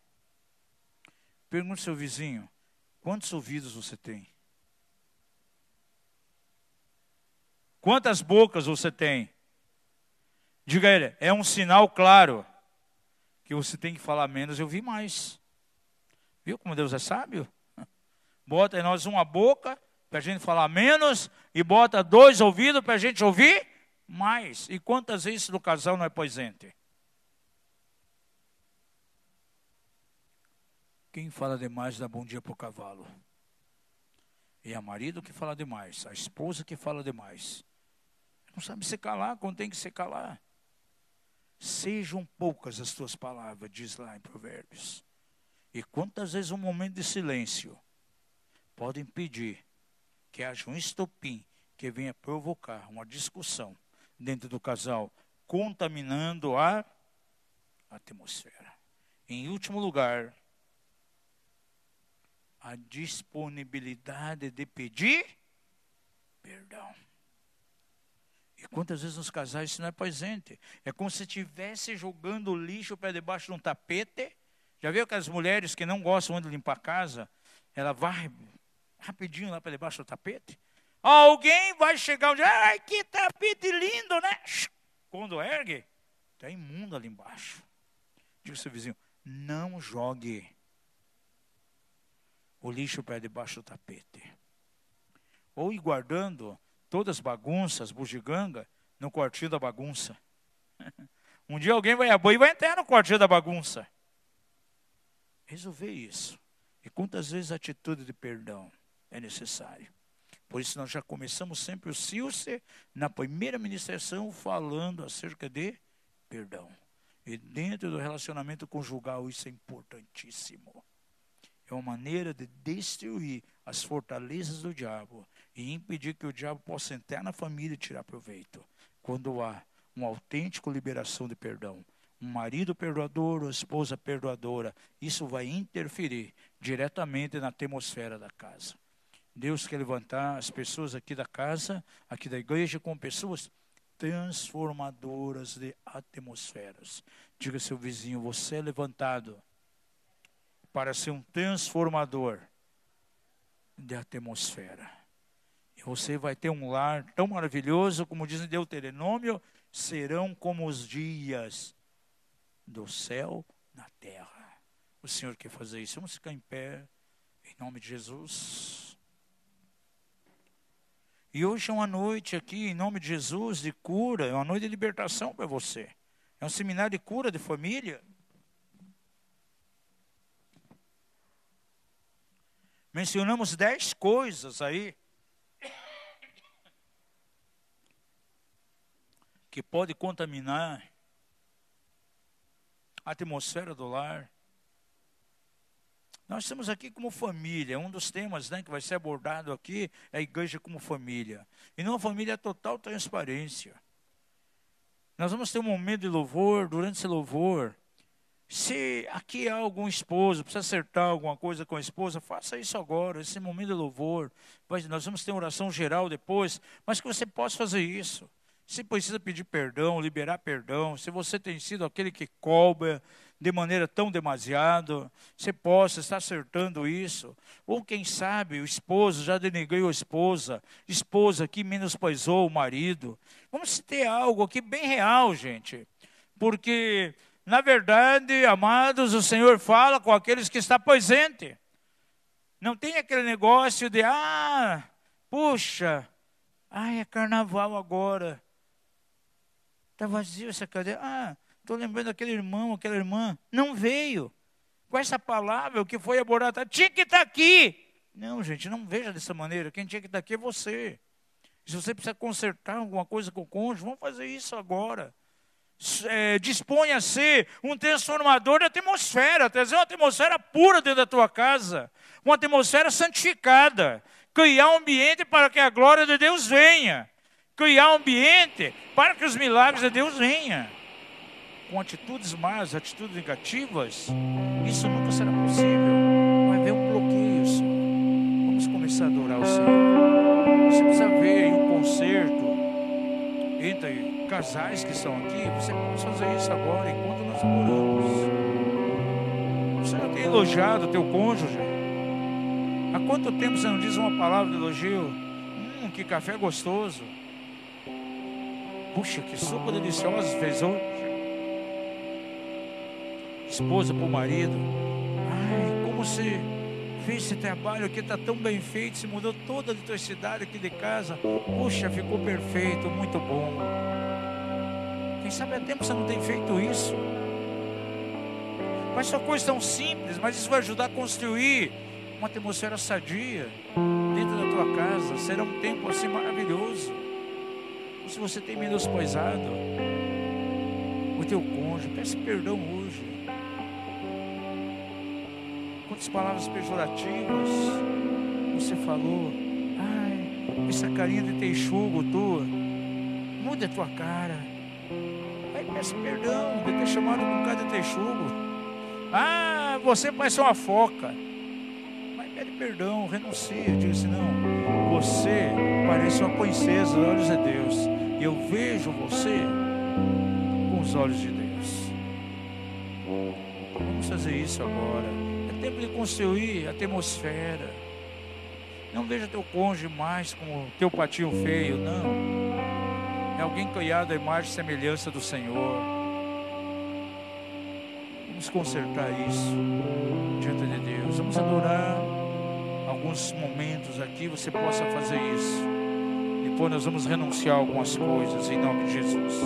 Pergunte ao seu vizinho, quantos ouvidos você tem? Quantas bocas você tem? Diga a ele, é um sinal claro que você tem que falar menos e ouvir mais. Viu como Deus é sábio? Bota em nós uma boca para a gente falar menos e bota 2 ouvidos para a gente ouvir mais. E quantas vezes no casal não é presente? Quem fala demais dá bom dia para o cavalo. E é o marido que fala demais, a esposa que fala demais. Não sabe se calar quando tem que se calar. Sejam poucas as tuas palavras, diz lá em Provérbios. E quantas vezes um momento de silêncio pode impedir que haja um estopim que venha provocar uma discussão dentro do casal, contaminando a atmosfera. Em último lugar, a disponibilidade de pedir perdão. E quantas vezes nos casais isso não é presente? É como se estivesse jogando lixo para debaixo de um tapete. Já viu aquelas mulheres que não gostam de limpar a casa? Ela vai rapidinho lá para debaixo do tapete. Alguém vai chegar um dia, ai, que tapete lindo, né? Quando ergue, está imundo ali embaixo. Diga ao seu vizinho, não jogue o lixo para debaixo do tapete. Ou ir guardando todas as bagunças, bugiganga, no quartinho da bagunça. Um dia alguém vai abrir e vai entrar no quartinho da bagunça. Resolver isso. E quantas vezes a atitude de perdão é necessária. Por isso nós já começamos sempre o Silce na primeira ministração falando acerca de perdão. E dentro do relacionamento conjugal isso é importantíssimo. É uma maneira de destruir as fortalezas do diabo e impedir que o diabo possa entrar na família e tirar proveito. Quando há uma autêntica liberação de perdão, um marido perdoador ou esposa perdoadora, isso vai interferir diretamente na atmosfera da casa. Deus quer levantar as pessoas aqui da casa, aqui da igreja, como pessoas transformadoras de atmosferas. Diga ao seu vizinho, você é levantado para ser um transformador de atmosfera. E você vai ter um lar tão maravilhoso, como diz em Deuteronômio, serão como os dias do céu na terra. O Senhor quer fazer isso. Vamos ficar em pé, em nome de Jesus. E hoje é uma noite aqui, em nome de Jesus, de cura, é uma noite de libertação para você. É um seminário de cura de família. Mencionamos 10 coisas aí que pode contaminar a atmosfera do lar. Nós estamos aqui como família. Um dos temas, que vai ser abordado aqui é a igreja como família. E numa família total transparência. Nós vamos ter um momento de louvor. Durante esse louvor, se aqui há algum esposo, precisa acertar alguma coisa com a esposa, faça isso agora, esse momento de louvor. Nós vamos ter uma oração geral depois, mas que você possa fazer isso. Se precisa pedir perdão, liberar perdão, se você tem sido aquele que cobra de maneira tão demasiado, você possa estar acertando isso. Ou quem sabe o esposo já denegriu a esposa que menosprezou o marido. Vamos ter algo aqui bem real, gente. Porque, na verdade, amados, o Senhor fala com aqueles que estão presentes. Não tem aquele negócio de, puxa, é carnaval agora. Está vazio essa cadeira. Estou lembrando daquele irmão, aquela irmã. Não veio. Com essa palavra, o que foi abordado, tinha que estar aqui. Não, gente, não veja dessa maneira. Quem tinha que estar aqui é você. Se você precisa consertar alguma coisa com o cônjuge, vamos fazer isso agora. Disponha a ser um transformador de atmosfera. Trazer uma atmosfera pura dentro da tua casa. Uma atmosfera santificada. Criar um ambiente para que a glória de Deus venha. Criar um ambiente para que os milagres de Deus venham. Com atitudes más, atitudes negativas, isso nunca será possível. Vai haver um bloqueio, Senhor. Vamos começar a adorar o Senhor. Você precisa ver aí um concerto entre casais que estão aqui. Você pode fazer isso agora, enquanto nós adoramos. Você já tem elogiado o teu cônjuge? Há quanto tempo você não diz uma palavra de elogio? Que café gostoso. Puxa, que sopa deliciosa fez hoje. Esposa para o marido. Como você fez esse trabalho aqui, está tão bem feito. Se mudou toda a eletricidade aqui de casa. Puxa, ficou perfeito, muito bom. Quem sabe há tempo você não tem feito isso. Mas são coisas tão simples, mas isso vai ajudar a construir uma atmosfera sadia dentro da tua casa. Será um tempo assim maravilhoso. Ou se você tem menosprezado o teu cônjuge, peça perdão hoje. Quantas palavras pejorativas você falou. Ai, essa carinha de texugo tua. Muda a tua cara. Aí peça perdão de ter chamado com cara de texugo. Ah, você parece uma foca. Mas pede perdão, renuncia. Diga assim, não, você parece uma princesa aos olhos de Deus. E eu vejo você com os olhos de Deus. Vamos fazer isso agora. É tempo de construir a atmosfera. Não veja teu cônjuge mais como teu patinho feio, não. É alguém criado à imagem e semelhança do Senhor. Vamos consertar isso diante de Deus. Vamos adorar. Alguns momentos aqui você possa fazer isso. Depois nós vamos renunciar a algumas coisas em nome de Jesus.